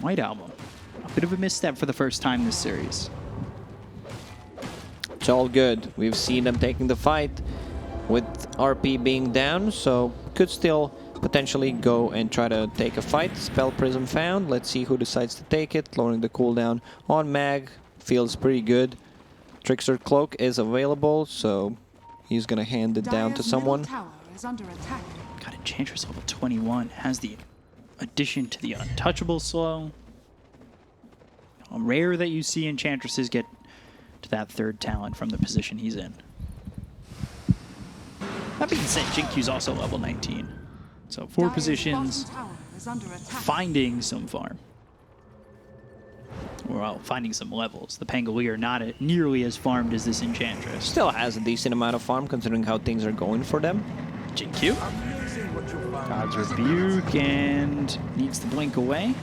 White Album. A bit of a misstep for the first time this series. It's all good. We've seen them taking the fight with RP being down, so could still potentially go and try to take a fight. Spell Prism found. Let's see who decides to take it. Lowering the cooldown on Mag. Feels pretty good. Trickster Cloak is available, so he's going to hand it down to someone. Got Enchantress level 21. Has the addition to the Untouchable slow. Rare that you see Enchantresses get to that 3rd talent from the position he's in. That being said, Jinkyu's also level 19. So 4 positions, finding some farm. Well, finding some levels. The Pangolier not nearly as farmed as this Enchantress. Still has a decent amount of farm considering how things are going for them. Jinkyu. God's Rebuke and needs to blink away.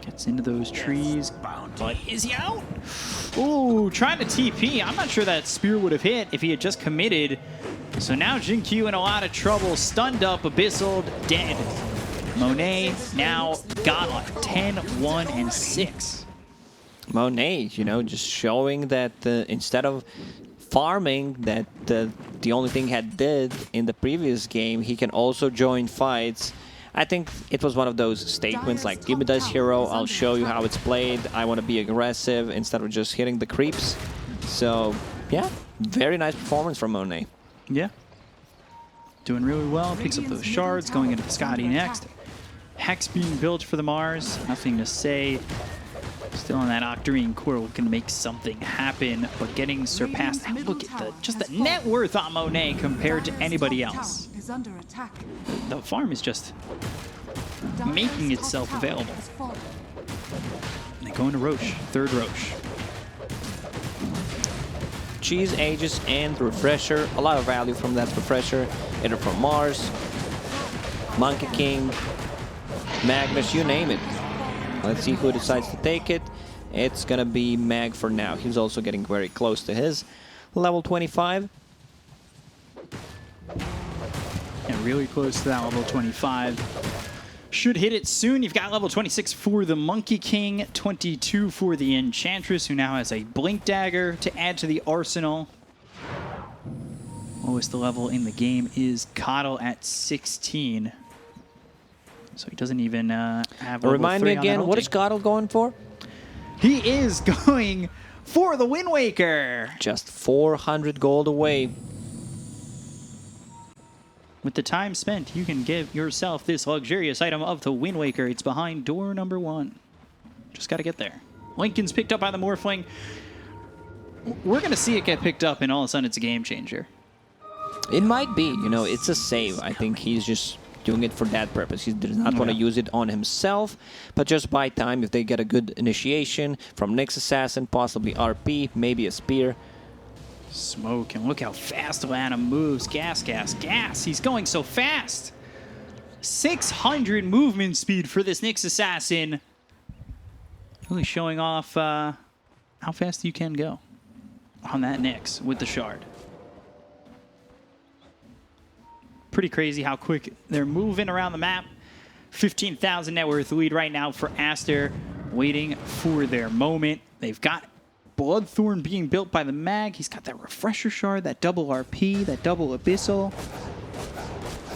Gets into those trees, but is he out? Ooh, trying to TP. I'm not sure that spear would have hit if he had just committed. So now Jinkyu in a lot of trouble. Stunned up, Abyssal, dead. Monet now godlike, 10, 1, and 6. Monet, you know, just showing that instead of farming, that the only thing he did in the previous game, he can also join fights. I think it was one of those statements like, give me this hero, I'll show you how it's played. I want to be aggressive instead of just hitting the creeps. So, yeah, very nice performance from Monet. Yeah. Doing really well. Picks up those shards, going into the Scotty next. Hex being built for the Mars. Nothing to say. Still on that Octarine core, looking to make something happen, but getting surpassed. And look at just the net worth on Monet compared to anybody else. The farm is just making itself available. And they go into Roche, 3rd Roche. Cheese, Aegis, and Refresher. A lot of value from that Refresher. Either from Mars, Monkey King, Magnus, you name it. Let's see who decides to take it. It's gonna be Mag for now. He's also getting very close to his level 25. And really close to that level 25. Should hit it soon. You've got level 26 for the Monkey King, 22 for the Enchantress, who now has a Blink Dagger to add to the arsenal. Lowest level in the game is Coddle at 16. So he doesn't even have level Remind 3 me again, what is Coddle going for? He is going for the Wind Waker. Just 400 gold away. With the time spent, you can give yourself this luxurious item of the Wind Waker. It's behind door number 1. Just got to get there. Lincoln's picked up by the Morphling. We're going to see it get picked up, and all of a sudden it's a game changer. It might be, you know, it's a save. I think he's just doing it for that purpose. He does not want to use it on himself, but just buy time if they get a good initiation from Nyx Assassin, possibly RP, maybe a spear. Smoke, and look how fast Lana moves. Gas, gas, gas. He's going so fast. 600 movement speed for this Nyx Assassin. Really showing off how fast you can go on that Nyx with the shard. Pretty crazy how quick they're moving around the map. 15,000 net worth lead right now for Aster, waiting for their moment. They've got Bloodthorn being built by the Mag. He's got that Refresher Shard, that double RP, that double Abyssal.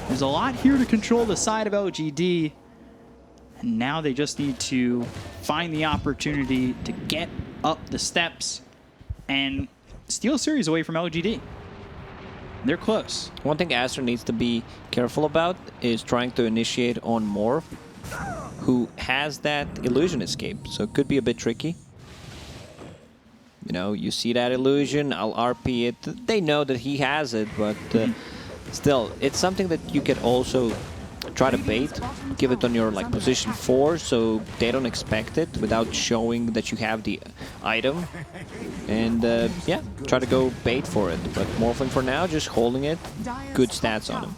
There's a lot here to control the side of LGD. And now they just need to find the opportunity to get up the steps and steal a series away from LGD. They're close. One thing Aster needs to be careful about is trying to initiate on Morph, who has that illusion escape, so it could be a bit tricky. You know, you see that illusion, I'll RP it. They know that he has it, but still, it's something that you can also try to bait, give it on your like position 4, so they don't expect it without showing that you have the item. And yeah, try to go bait for it. But Morphling for now, just holding it, good stats on him.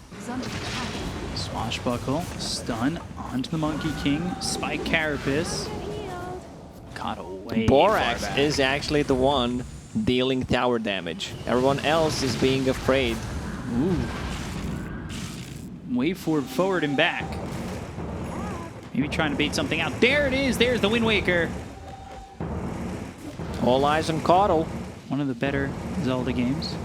Swashbuckle, stun onto the Monkey King, Spike Carapace. Caught away. Borax is actually the one dealing tower damage. Everyone else is being afraid. Ooh. Wave forward and back. Maybe trying to bait something out. There it is. There's the Wind Waker. All eyes on Caudle. One of the better Zelda games.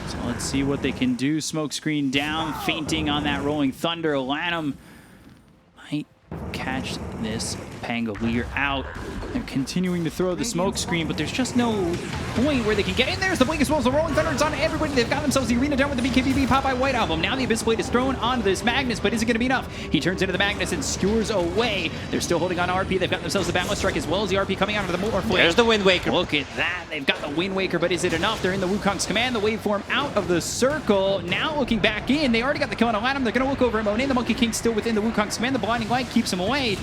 So let's see what they can do. Smokescreen down, fainting on that Rolling Thunder. Lanham might catch this Pangolier out. They're continuing to throw the smokescreen, but there's just no point where they can get in. There's the Blink as well as the Rolling Thunder. It's on everybody. They've got themselves the arena down with the BKBB Popeye White Album. Now the Abyss Blade is thrown onto this Magnus, but is it going to be enough? He turns into the Magnus and skewers away. They're still holding on to RP. They've got themselves the Boundless Strike as well as the RP coming out of the Morph. There's the Wind Waker. Look at that. They've got the Wind Waker, but is it enough? They're in the Wukong's command. The waveform out of the circle. Now looking back in. They already got the kill on Aladdin. They're going to look over at Monet. The Monkey King still within the Wukong's command. The Blinding Light keeps him away.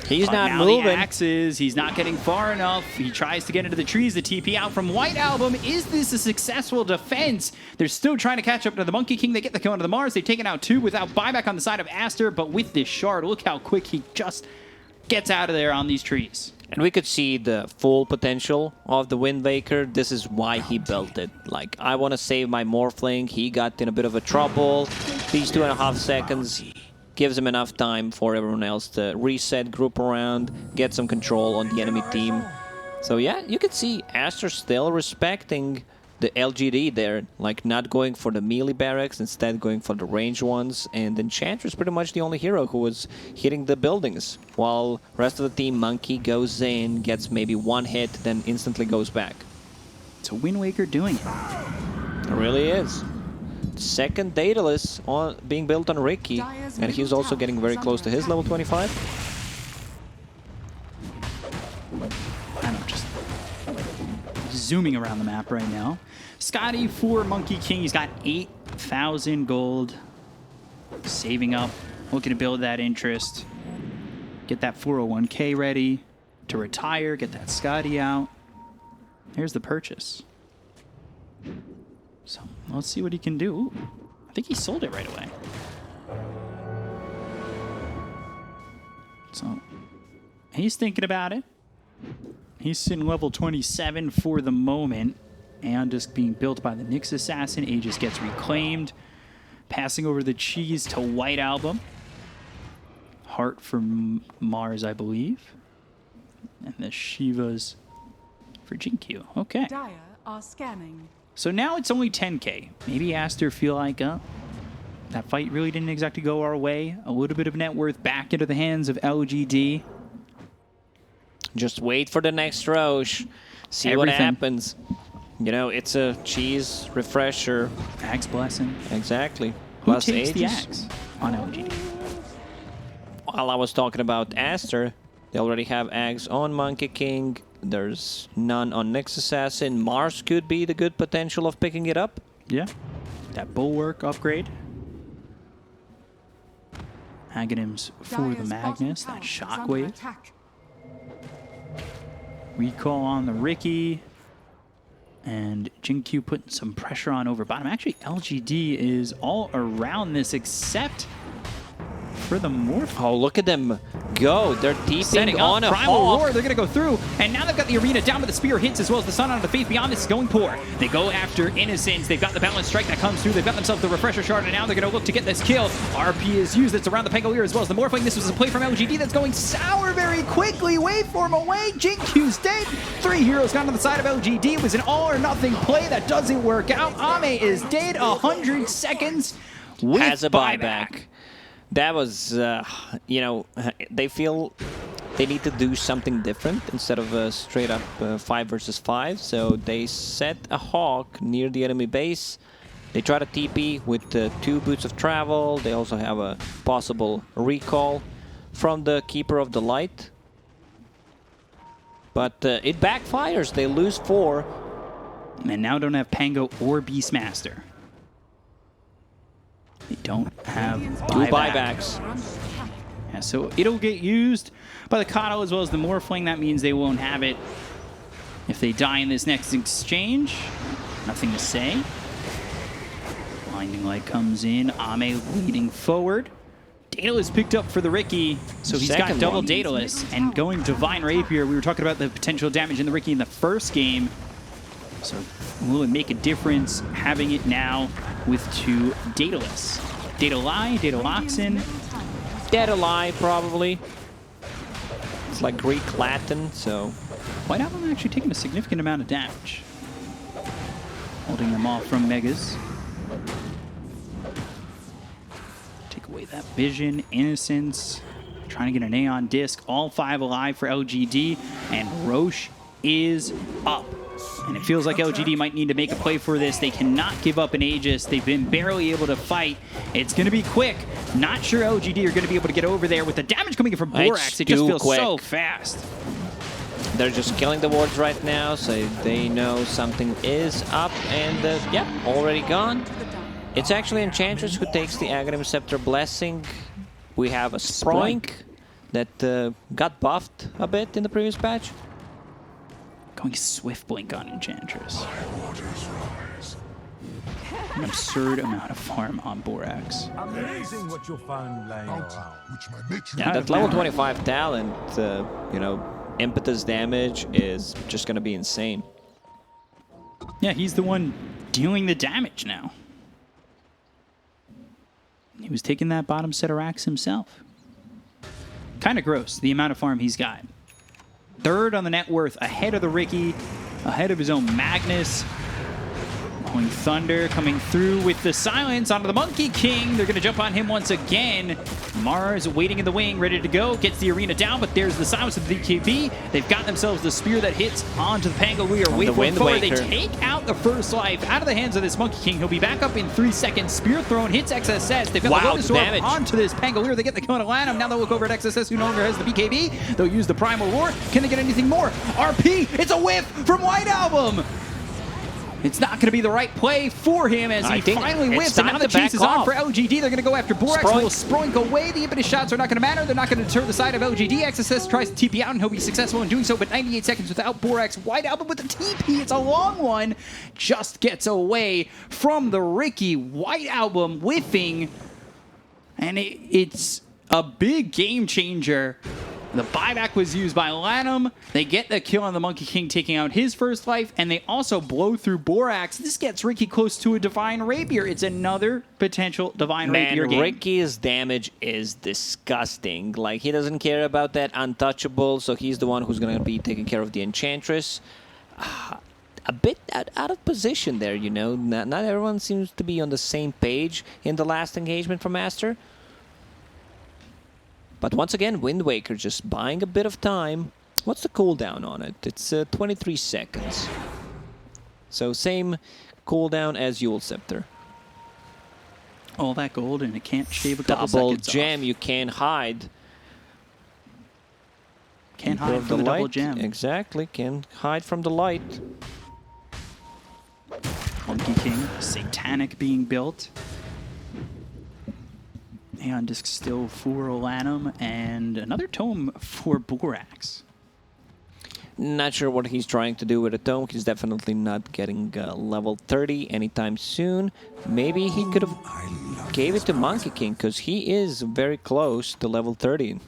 He's not now moving. The axes, he's not getting far enough. He tries to get into the trees. The TP out from White Album. Is this a successful defense? They're still trying to catch up to the Monkey King. They get the kill onto the Mars. They've taken out 2 without buyback on the side of Aster, but with this shard, look how quick he just gets out of there on these trees. And we could see the full potential of the Wind Waker. This is why he built it. Like, I want to save my Morphling. He got in a bit of a trouble. These 2.5 seconds gives him enough time for everyone else to reset, group around, get some control on the enemy team. So yeah, you can see Aster still respecting the LGD there, like not going for the melee barracks, instead going for the range ones. And Enchantress pretty much the only hero who was hitting the buildings, while rest of the team, Monkey goes in, gets maybe 1 hit, then instantly goes back. It's a Wind Waker doing it. It really is. Second Daedalus being built on Ricky, and he's also getting very close to his level 25. I don't know, just zooming around the map right now. Scotty for Monkey King, he's got 8,000 gold. Saving up, looking to build that interest. Get that 401k ready to retire, get that Scotty out. Here's the purchase. So let's see what he can do. Ooh, I think he sold it right away. So he's thinking about it. He's sitting level 27 for the moment. And just being built by the Nyx Assassin. Aegis gets reclaimed. Passing over the cheese to White Album. Heart for Mars, I believe. And the Shivas for Jinkyu. Okay. Dire are scanning. So now it's only 10k. Maybe Aster feel like, that fight really didn't exactly go our way. A little bit of net worth back into the hands of LGD. Just wait for the next Roche. See what happens. You know, it's a cheese refresher. Axe Blessing. Exactly. Who Plus takes the Aegis. axe on LGD? While I was talking about Aster, they already have Axe on Monkey King. There's none on Nyx Assassin. Mars could be the good potential of picking it up. Yeah. That Bulwark upgrade. Aghanims for the Magnus. That Shockwave. Recall on the Ricky. And Jinkyu putting some pressure on over bottom. Actually, LGD is all around this except for the Morph. Oh, look at them go. They're deeping on a Primal Roar. They're going to go through. And now they've got the arena down with the spear hits as well as the sun on the Faith Beyond. This is going poor. They go after Innocence. They've got the Balance Strike that comes through. They've got themselves the Refresher Shard. And now they're going to look to get this kill. RP is used. It's around the Pangolier as well as the Morphling. This was a play from LGD that's going sour very quickly. Waveform away. Jinkyu's dead. 3 heroes gone on the side of LGD. It was an all or nothing play that doesn't work out. Ame is dead. 100 seconds with has a buyback. That was, you know, they feel they need to do something different instead of a straight up 5 versus 5. So they set a hawk near the enemy base. They try to TP with 2 boots of travel. They also have a possible recall from the Keeper of the Light. But it backfires. They lose 4. And now don't have Pango or Beastmaster. They don't have 2 buybacks. Yeah, so it'll get used by the Kato as well as the Morphling. That means they won't have it if they die in this next exchange. Nothing to say. Blinding Light comes in. Ame leading forward. Daedalus picked up for the Riki, so he's got double Daedalus. And going Divine Rapier, we were talking about the potential damage in the Riki in the first game. So will it make a difference having it now with 2 Daedalus? Daedalai, Daedaloxin. Daedalai, probably. It's like Greek Latin, so... White Album actually taking a significant amount of damage. Holding them off from Megas. Take away that vision, innocence. Trying to get an Aeon Disc. All 5 alive for LGD. And Roche is up. And it feels like LGD might need to make a play for this. They cannot give up an Aegis. They've been barely able to fight. It's going to be quick. Not sure LGD are going to be able to get over there with the damage coming in from Borax. It just feels so fast. They're just killing the wards right now, so they know something is up. And, yeah, already gone. It's actually Enchantress who takes the Aghanim Scepter Blessing. We have a Sproink that got buffed a bit in the previous patch. Going Swift Blink on Enchantress. An absurd amount of farm on Borax. Amazing what you'll find laying around. Yeah, that level 25 talent, you know, impetus damage is just going to be insane. Yeah, he's the one dealing the damage now. He was taking that bottom set of racks himself. Kind of gross, the amount of farm he's got. 3rd on the net worth, ahead of the Riki, ahead of his own Magnus. Rolling Thunder coming through with the silence onto the Monkey King. They're going to jump on him once again. Mars waiting in the wing, ready to go. Gets the arena down, but there's the silence of the DKB. They've got themselves the spear that hits onto the Pangolier. Wait for it forward. They take out the first life out of the hands of this Monkey King. He'll be back up in 3 seconds. Spear thrown, hits XSS. They've got the Lotus Orb onto this Pangolier. They get the kill on Alanum. Now they'll look over at XSS, who no longer has the BKB. They'll use the Primal Roar. Can they get anything more? RP, it's a whiff from White Album. It's not going to be the right play for him as he finally whips, and now the chase is on for LGD. They're going to go after Borax. Will Sproink away? The impetus shots are not going to matter. They're not going to deter the side of LGD. XSS tries to TP out, and he'll be successful in doing so, but 98 seconds without Borax. White Album with the TP. It's a long one. Just gets away from the Riki. White Album whiffing, and it's a big game changer. The buyback was used by Lanham. They get the kill on the Monkey King, taking out his first life, and they also blow through Borax. This gets Riki close to a Divine Rapier. It's another potential Divine Rapier game. Riki's damage is disgusting. Like, he doesn't care about that untouchable, so he's the one who's going to be taking care of the Enchantress. A bit out of position there, you know. Not everyone seems to be on the same page in the last engagement from Master. But once again, Wind Waker just buying a bit of time. What's the cooldown on it? It's 23 seconds. So same cooldown as Eul Scepter. All that gold and it can't shave a couple seconds Double gem, off. you can't hide. Can't hide from the double gem. Exactly, can't hide from the light. Monkey King, Satanic being built. Aeon Disc still for Lanham, and another tome for Borax. Not sure what he's trying to do with a tome. He's definitely not getting level 30 anytime soon. Maybe he could have gave it to Monkey King, because he is very close to level 30.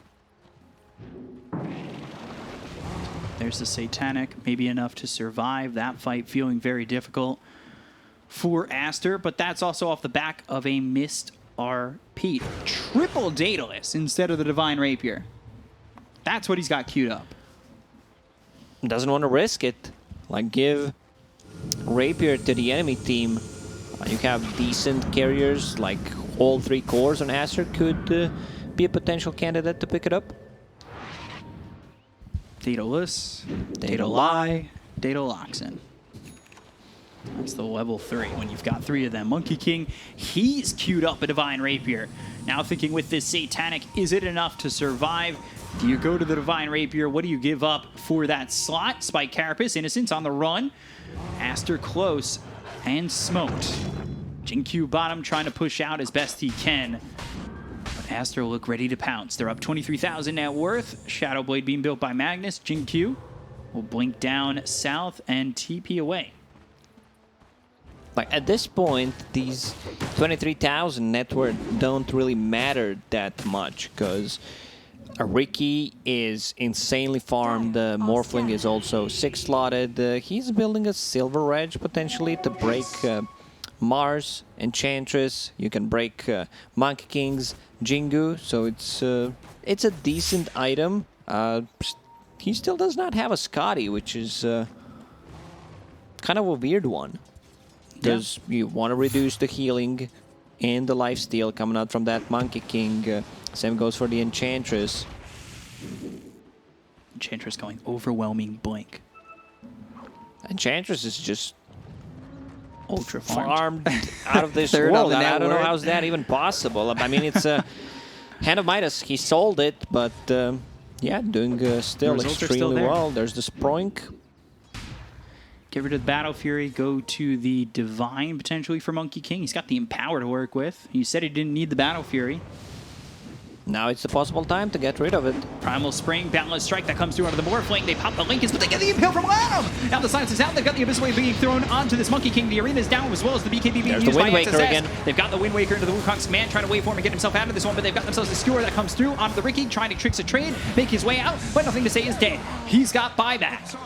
There's the Satanic, maybe enough to survive that fight, feeling very difficult for Aster, but that's also off the back of a missed RP. Triple Daedalus instead of the Divine Rapier. That's what he's got queued up. Doesn't want to risk it. Like, give Rapier to the enemy team. You have decent carriers like all 3 cores on Aster could be a potential candidate to pick it up. Daedalus, Daedali, Daedaloxen. That's the level 3 when you've got 3 of them. Monkey King, he's queued up a Divine Rapier. Now thinking with this Satanic, is it enough to survive? Do you go to the Divine Rapier? What do you give up for that slot? Spike Carapace, Innocence on the run. Aster close and smoked. Jin-Q bottom trying to push out as best he can. But Aster will look ready to pounce. They're up 23,000 net worth. Shadow Blade being built by Magnus. Jin-Q will blink down south and TP away. Like at this point, these 23,000 net worth don't really matter that much because Ricky is insanely farmed. Morphling is also 6-slotted. He's building a Silver Edge potentially to break Mars, Enchantress. You can break Monkey King's Jingu, so it's a decent item. He still does not have a Scotty, which is kind of a weird one. Because you want to reduce the healing and the lifesteal coming out from that Monkey King. Same goes for the Enchantress. Enchantress going overwhelming blink. Enchantress is just Ultra farmed out of this Third on world. the I don't know network. how's that even possible. I mean, it's a Hand of Midas. He sold it, but yeah, doing still results are extremely still there. well. There's the Sproink. Get rid of the Battle Fury, go to the Divine potentially for Monkey King. He's got the Empower to work with. You said he didn't need the Battle Fury. Now it's the possible time to get rid of it. Primal Spring, Boundless Strike that comes through onto the Morphling. They pop the Lincolns, but they get the Impale from Adam! Now the Silence is out. They've got the Abyss Wave being thrown onto this Monkey King. The Arena's down as well as the BKB being There's used the by Wind Waker XSS. again. They've got the Wind Waker into the Wukong's command, trying to wait for him and get himself out of this one, but they've got themselves a Skewer that comes through onto the Ricky, trying to tricks a trade, make his way out, but nothing to say is dead. He's got buyback.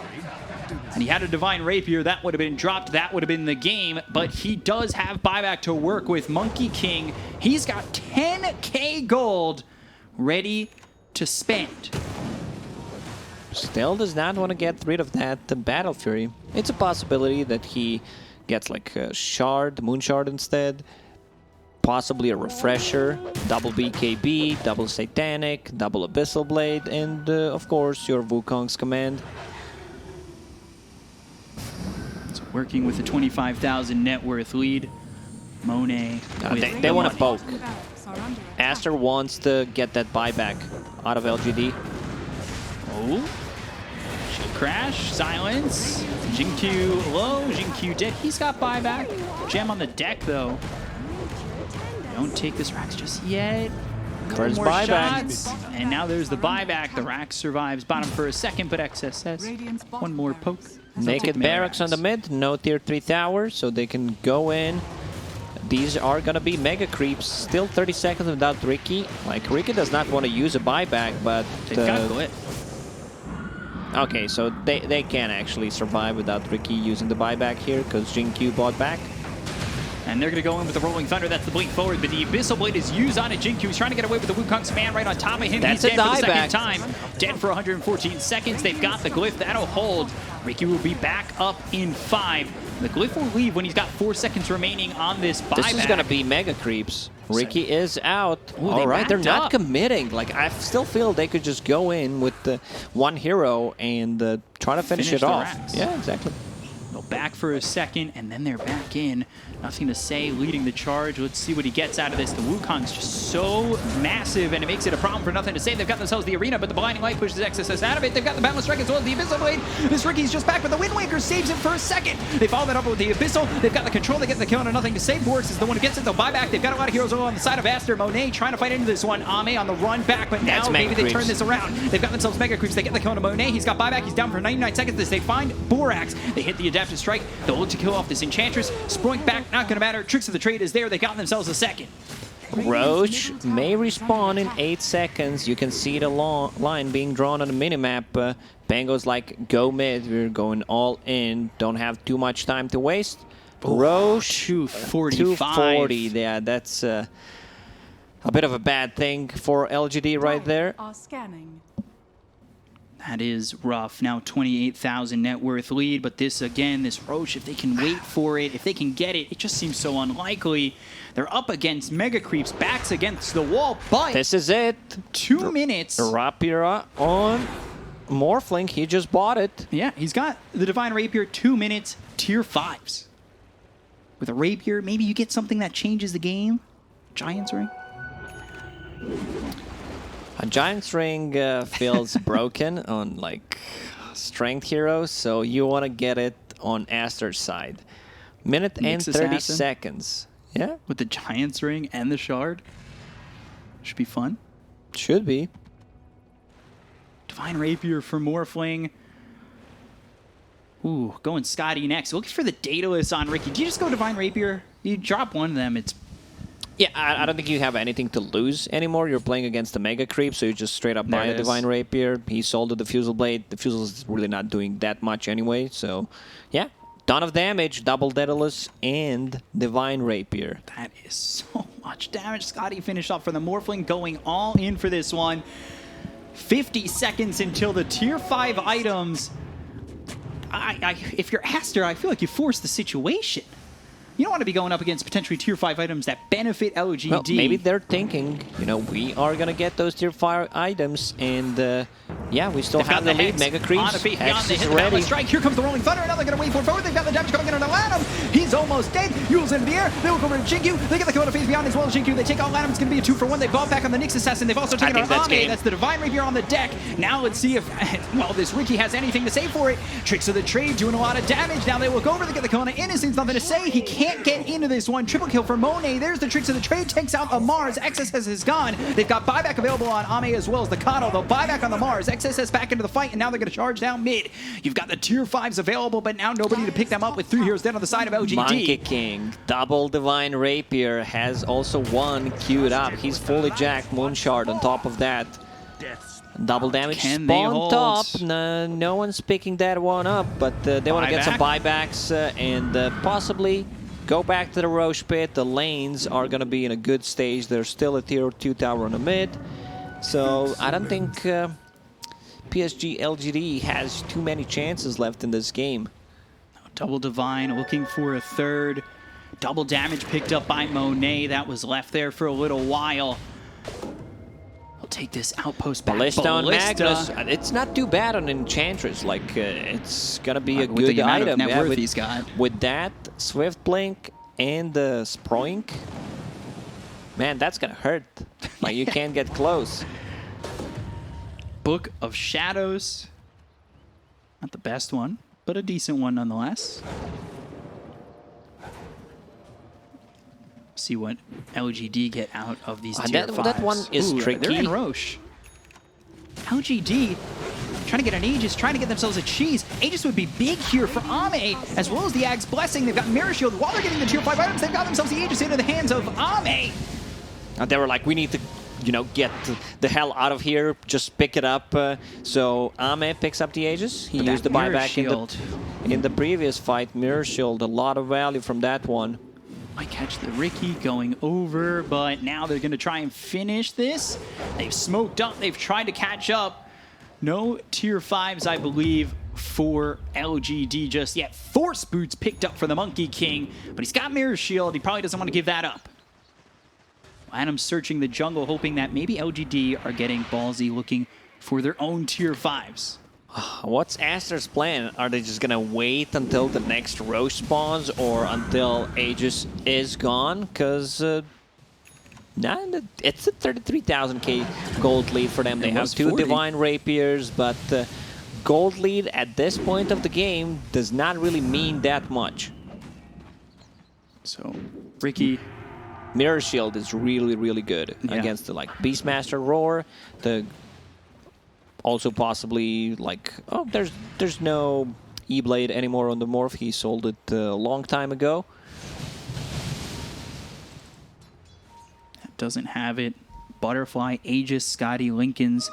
And he had a Divine Rapier, that would have been dropped, that would have been the game, but he does have buyback to work with. Monkey King, he's got 10k gold ready to spend. Still does not want to get rid of that Battle Fury. It's a possibility that he gets like a Shard, Moon Shard instead. Possibly a Refresher, double BKB, double Satanic, double Abyssal Blade, and of course your Wukong's command. Working with a 25,000 net worth lead. Monet. They want to poke. Barracks are under attack. Aster wants to get that buyback out of LGD. Oh. Shield Crash. Silence. Jin-Q low. Jin-Q dead. He's got buyback. Gem on the deck, though. Don't take this Rax just yet. Couple First more buyback. shots. And now there's the buyback. The Rax survives bottom for a second, but XSS. Radiant's bottom One more poke. barracks. Naked Barracks on the mid, no tier 3 tower, so they can go in. These are gonna be mega creeps. Still 30 seconds without Ricky. Like, Ricky does not want to use a buyback, but... They've got Glyph. Okay, so they can actually survive without Ricky using the buyback here, because Jin-Q bought back. And they're going to go in with the Rolling Thunder. That's the blink forward. But the Abyssal Blade is used on it. Jin-Q is trying to get away with the Wukong's man right on top of him. That's He's a dead for the dieback. second time. Dead for 114 seconds. They've got the Glyph. That'll hold. Ricky will be back up in 5. The Glyph will leave when he's got 4 seconds remaining on this buyback. This is gonna be mega creeps. Ricky is out. Ooh, All right, they're backed not up. committing. Like, I still feel they could just go in with the one hero and try to finish Finish it the off. Rax. Yeah, exactly. Go back for a second, and then they're back in. Nothing to say, leading the charge. Let's see what he gets out of this. The Wukong's just so massive, and it makes it a problem for nothing to say. They've got themselves the arena, but the Blinding Light pushes XSS out of it. They've got the Boundless Strike as well as the Abyssal Blade. This Ricky's just back, but the Wind Waker saves him for a second. They follow that up with the Abyssal. They've got the control. They get the kill on a nothing to say. Borix is the one who gets it. They'll buy back. They've got a lot of heroes on the side of Aster. Monet trying to fight into this one. Ame on the run back, but now That's maybe Mega they Creeps. turn this around. They've got themselves Mega Creeps. They get the kill on Monet. He's got buyback. He's down for 99 seconds as they find Borax. They hit the Adaptive Strike. They'll look to kill off this Enchantress. Sproink back, not going to matter. Tricks of the Trade is there. They got themselves a second. Roach may respawn in 8 seconds. You can see the line being drawn on the minimap. Pango's like, go mid. We're going all in. Don't have too much time to waste. Roach, 245. 240. Yeah, that's a bit of a bad thing for LGD right there. Are scanning. That is rough. Now 28,000 net worth lead, but this again, this Roche, if they can wait for it, if they can get it, it just seems so unlikely. They're up against Mega Creeps, backs against the wall, but This is it. 2 minutes. Rapira on Morphling. He just bought it. Yeah, he's got the Divine Rapier, 2 minutes, tier 5s. With a Rapier, maybe you get something that changes the game. Giant's Ring. A Giant's Ring feels broken on like strength heroes, so you want to get it on Aster's side. Minute and Nyx 30 Assassin. seconds. Yeah, With the Giant's Ring and the Shard. Should be fun. should be. Divine Rapier for Morphling. Ooh, going Scotty next. Looking for the Daedalus on Ricky. Do you just go Divine Rapier? You drop one of them, it's... Yeah, I don't think you have anything to lose anymore. You're playing against the Mega Creep, so you just straight up buy There a it is. Divine Rapier. He sold the Diffusal Blade. Diffusal is really not doing that much anyway, so yeah. Ton of damage, double Daedalus and Divine Rapier. That is so much damage. Scotty finished off for the Morphling, going all in for this one. 50 seconds until the tier 5 items. If you're Aster, I feel like you forced the situation. You don't want to be going up against potentially tier 5 items that benefit LGD. Well, maybe they're thinking, you know, we are going to get those tier 5 items, and yeah, we still They've got have the lead. Hex Mega on a Creeps, feet Hex beyond the is hit the ready. Boundless Strike. Here comes the Rolling Thunder. Now they're going to wait for it forward. They've got the damage coming in on Lanham. He's almost dead. Yule's in the air. They look over to Jinku. They get the Kona phase beyond as well as Jinku. They take out Lanham. It's going to be a 2-for-1. They bought back on the Nyx Assassin. They've also taken think out that's Ame. game. That's the Divine Rapier on the deck. Now let's see if, well, this Ricky has anything to say for it. Tricks of the Trade doing a lot of damage. Now they look over. They get the Kona. Innocence, nothing to say. He can't get into this one. Triple kill for Monet. There's the Tricks of the Trade. Takes out a Mars. XSS is gone. They've got buyback available on Ame as well as the Kano. They'll buy back on the Mars. XSS back into the fight, and now they're going to charge down mid. You've got the tier 5s available, but now nobody to pick them up with 3 heroes down on the side of LGD. Monkey King, double Divine Rapier, has also one queued up. He's fully jacked, Moonshard on top of that. Double damage Can they spawn hold? top. No one's picking that one up, but they want to get some buybacks and possibly go back to the Roche pit. The lanes are going to be in a good stage. There's still a tier 2 tower on the mid. So I don't think PSG LGD has too many chances left in this game. Double Divine looking for a third. Double damage picked up by Monet. That was left there for a little while. I'll take this outpost back. Ballista on Magnus. It's not too bad on Enchantress. Like, it's going to be a With good the amount item. of net worth with, he's got. With that, Swift Blink and the Sproink, man, that's going to hurt. Like, you can't get close. Book of Shadows. Not the best one, but a decent one nonetheless. See what LGD get out of these tier 5s. that one is tricky. They're in Roche. LGD trying to get an Aegis, trying to get themselves a cheese. Aegis would be big here for Ame, as well as the Ag's Blessing. They've got Mirror Shield. While they're getting the tier 5 items, they've got themselves the Aegis into the hands of Ame. And they were like, we need to, you know, get the hell out of here. Just pick it up. So Ame picks up the Aegis. He But used the that Mirror buyback in the previous fight. Mirror Shield, a lot of value from that one. Might catch the Ricky going over, but now they're going to try and finish this. They've smoked up. They've tried to catch up. No tier 5s, I believe, for LGD just yet. Force Boots picked up for the Monkey King, but he's got Mirror Shield. He probably doesn't want to give that up. Adam's searching the jungle, hoping that maybe LGD are getting ballsy, looking for their own tier 5s. What's Aster's plan? Are they just gonna wait until the next Roche spawns or until Aegis is gone? Because it's a 33,000k gold lead for them. They have 2 40. Divine Rapiers, but gold lead at this point of the game does not really mean that much. So, Ricky... Mirror Shield is really, really good against the like Beastmaster Roar. The also possibly like there's no E-Blade anymore on the Morph. He sold it a long time ago. Doesn't have it. Butterfly, Aegis, Scotty, Lincoln's,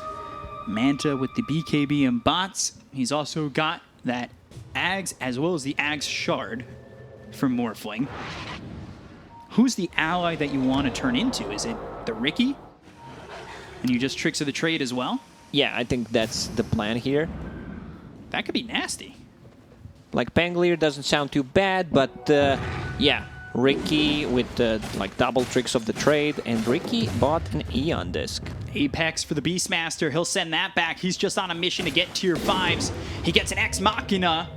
Manta with the BKB and bots. He's also got that Ags as well as the Ags Shard from Morphling. Who's the ally that you want to turn into? Is it the Ricky? And you just Tricks of the Trade as well? Yeah, I think that's the plan here. That could be nasty. Like, Pangolier doesn't sound too bad, but yeah, Ricky with like double tricks of the trade, and Ricky bought an Eon disc. Apex for the Beastmaster. He'll send that back. He's just on a mission to get tier 5s. He gets an Ex Machina.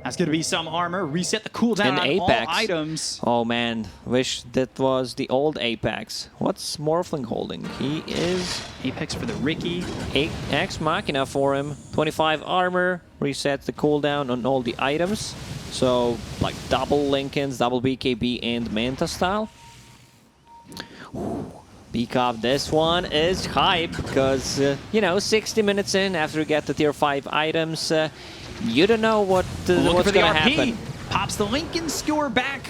That's going to be some armor. Reset the cooldown on all items. Oh man, wish that was the old Apex. What's Morphling holding? He is... Apex for the Ricky. Ex Machina for him. 25 armor. Resets the cooldown on all the items. So, like double Lincolns, double BKB, and Manta style. Beakov, this one is hype, because, you know, 60 minutes in after you get the tier 5 items, you don't know what's going to happen. Pops the Lincoln skewer back.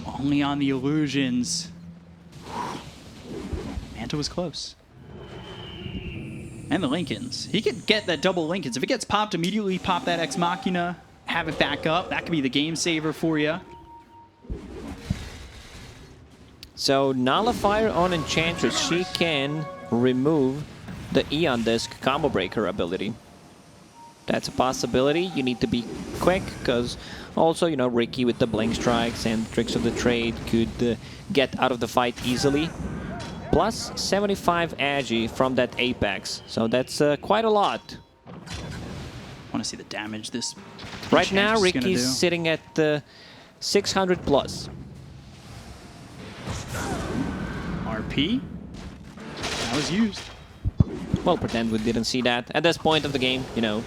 Only on the illusions. Manta was close. And the Lincolns. He could get that double Lincolns. If it gets popped, immediately pop that Ex Machina. Have it back up. That could be the game saver for you. So Nullifier on Enchantress, she can remove the Eon Disc combo breaker ability. That's a possibility. You need to be quick, because also, you know, Ricky with the Blink Strikes and Tricks of the Trade could get out of the fight easily. Plus 75 agi from that Apex, so that's quite a lot. I want to see the damage this... Right now, Ricky's sitting at 600 plus. RP? That was used. Well, pretend we didn't see that. At this point of the game, you know,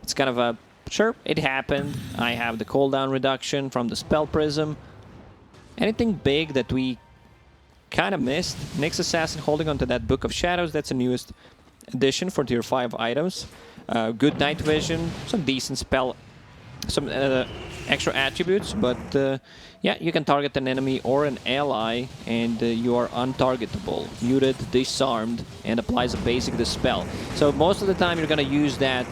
it's kind of a, sure, it happened. I have the cooldown reduction from the Spell Prism. Anything big that we kind of missed? Nyx Assassin holding onto that Book of Shadows. That's the newest addition for tier 5 items. Good night vision, some decent spell, some extra attributes, but yeah, you can target an enemy or an ally and you are untargetable, muted, disarmed, and applies a basic dispel. So most of the time you're gonna use that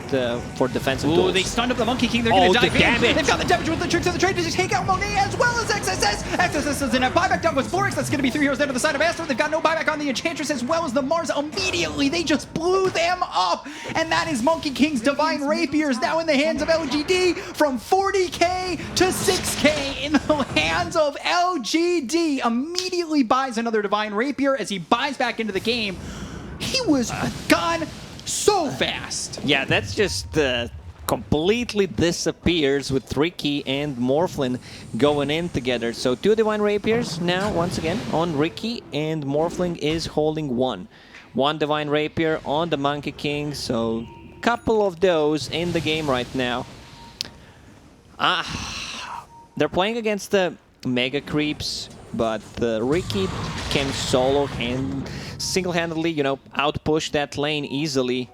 for defensive tools. Ooh, they stunned up the Monkey King. They're gonna dive in. Damage. They've got the damage with the Tricks of the Trade to take out Monet as well as XSS. XSS is in a buyback down with Forex. That's gonna be 3 heroes down to the side of Aster. They've got no buyback on the Enchantress as well as the Mars. Immediately, they just blew them up. And that is Monkey King's Divine Rapiers now in the hands of LGD from 40k to 6k in the hands of LGD. Immediately buys another Divine Rapier as he buys back into the game. He was gone so fast. Yeah, that's just completely disappears with Ricky and Morphlin going in together. So 2 Divine Rapiers now, once again, on Ricky, and Morphling is holding 1. 1 Divine Rapier on the Monkey King, so couple of those in the game right now. They're playing against the Mega Creeps, but Ricky can solo and single-handedly, you know, outpush that lane easily.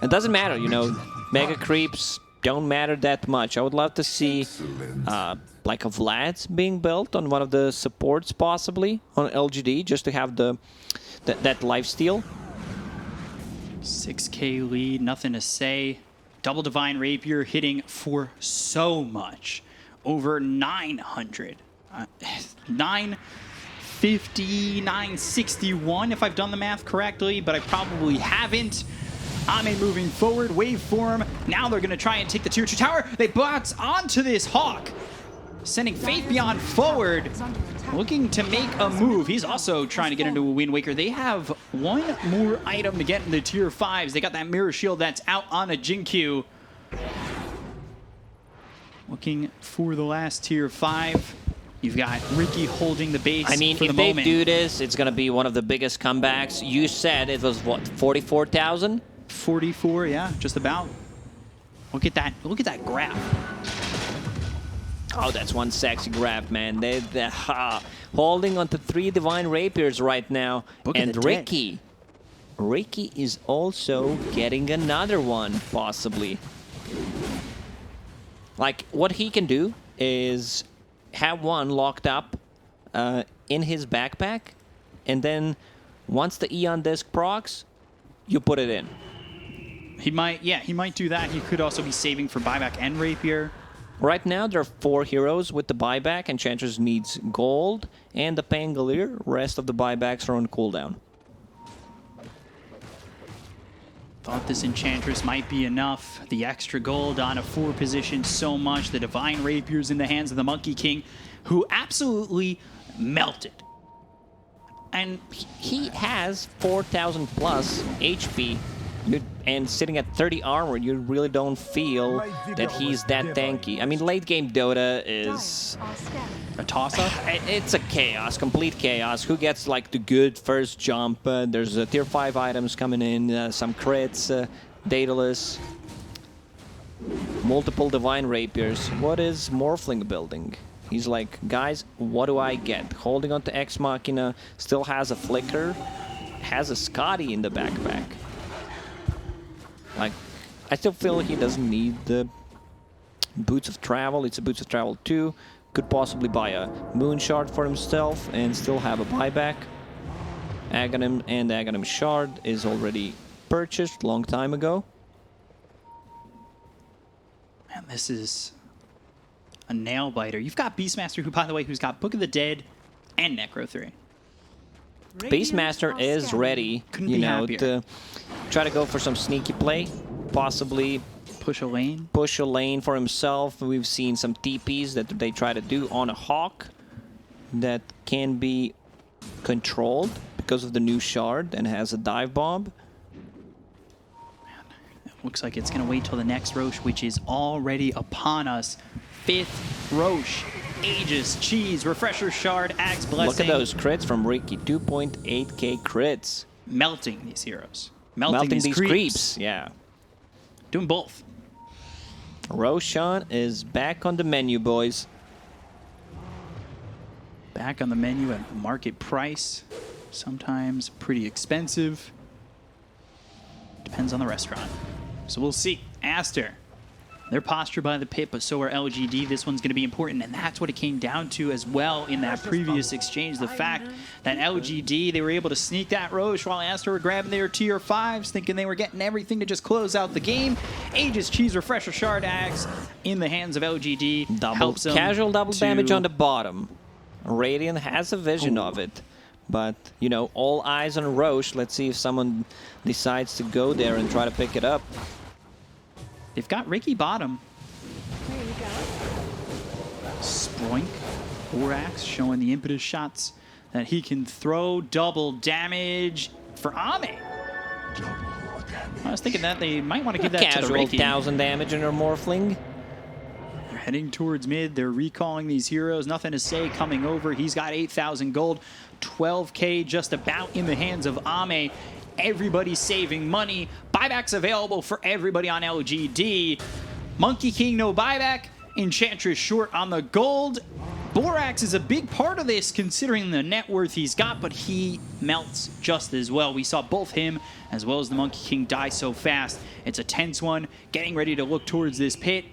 It doesn't matter, you know, Mega Creeps don't matter that much. I would love to see like a Vlad's being built on one of the supports, possibly on LGD, just to have that lifesteal. 6k lead, nothing to say. Double Divine Rapier hitting for so much. Over 900. 950, 961 if I've done the math correctly, but I probably haven't. Ame moving forward, waveform. Now they're going to try and take the tier 2 tower. They box onto this Hawk. Sending Faith Beyond forward, looking to make a move. He's also trying to get into a Wind Waker. They have 1 more item to get in the tier 5s. They got that Mirror Shield that's out on a Jinkyu. Looking for the last tier 5. You've got Ricky holding the base. I mean, if they do this, it's going to be one of the biggest comebacks. You said it was, what, 44,000? 44, yeah, just about. Look at that. Look at that graph. Oh, that's one sexy graph, man. They're holding on to 3 Divine Rapiers right now. And Ricky is also getting another one, possibly. Like, what he can do is have one locked up in his backpack, and then once the Eon Disc procs, you put it in. He might do that. He could also be saving for buyback and Rapier. Right now, there are 4 heroes with the buyback. Enchantress needs gold and the Pangolier. Rest of the buybacks are on cooldown. Thought this Enchantress might be enough. The extra gold on a 4 position so much. The Divine Rapiers in the hands of the Monkey King, who absolutely melted. And he has 4,000 plus HP. And sitting at 30 armor, you really don't feel that he's that tanky. I mean, late game Dota is a toss-up. It's a chaos, complete chaos. Who gets like the good first jump? There's tier 5 items coming in, some crits, Daedalus, multiple Divine Rapiers. What is Morphling building? He's like, guys, what do I get? Holding on to Ex Machina, still has a Flicker, has a Scotty in the backpack. Like, I still feel he doesn't need the Boots of Travel. It's a Boots of Travel 2. Could possibly buy a Moon Shard for himself and still have a buyback. Aghanim and Aghanim Shard is already purchased long time ago. Man, this is a nail biter. You've got Beastmaster, who, by the way, who's got Book of the Dead and Necro 3. Beastmaster is ready, you know, to try to go for some sneaky play, possibly push a lane. Push a lane for himself. We've seen some TPs that they try to do on a Hawk that can be controlled because of the new shard and has a dive bomb. Man, it looks like it's going to wait till the next Roche, which is already upon us. 5th Roche. Aegis, Cheese, Refresher Shard, Axe Blessing. Look at those crits from Ricky, 2.8k crits. Melting these heroes. Melting these creeps. Yeah. Doing both. Roshan is back on the menu, boys. Back on the menu at market price. Sometimes pretty expensive. Depends on the restaurant. So we'll see. Aster. They're postured by the pit, but so are LGD. This one's going to be important, and that's what it came down to as well in that previous exchange. The fact that LGD, they were able to sneak that Roche while Aster were grabbing their tier 5s, thinking they were getting everything to just close out the game. Aegis, Cheese, Refresher, Shard, Axe in the hands of LGD. Casual double damage on the bottom. Radiant has a vision of it. But, you know, all eyes on Roche. Let's see if someone decides to go there and try to pick it up. They've got Ricky bottom. There you go. Sproink, Borax showing the impetus shots that he can throw. Double damage for Ame. I was thinking that they might want to give that to the Ricky. Casual 1,000 damage in her Morphling. They're heading towards mid. They're recalling these heroes. Nothing to say coming over. He's got 8,000 gold. 12k just about in the hands of Ame. Everybody's saving money. Buybacks available for everybody on LGD. Monkey King, no buyback. Enchantress short on the gold. Borax is a big part of this considering the net worth he's got, but he melts just as well. We saw both him as well as the Monkey King die so fast. It's a tense one. Getting ready to look towards this pit.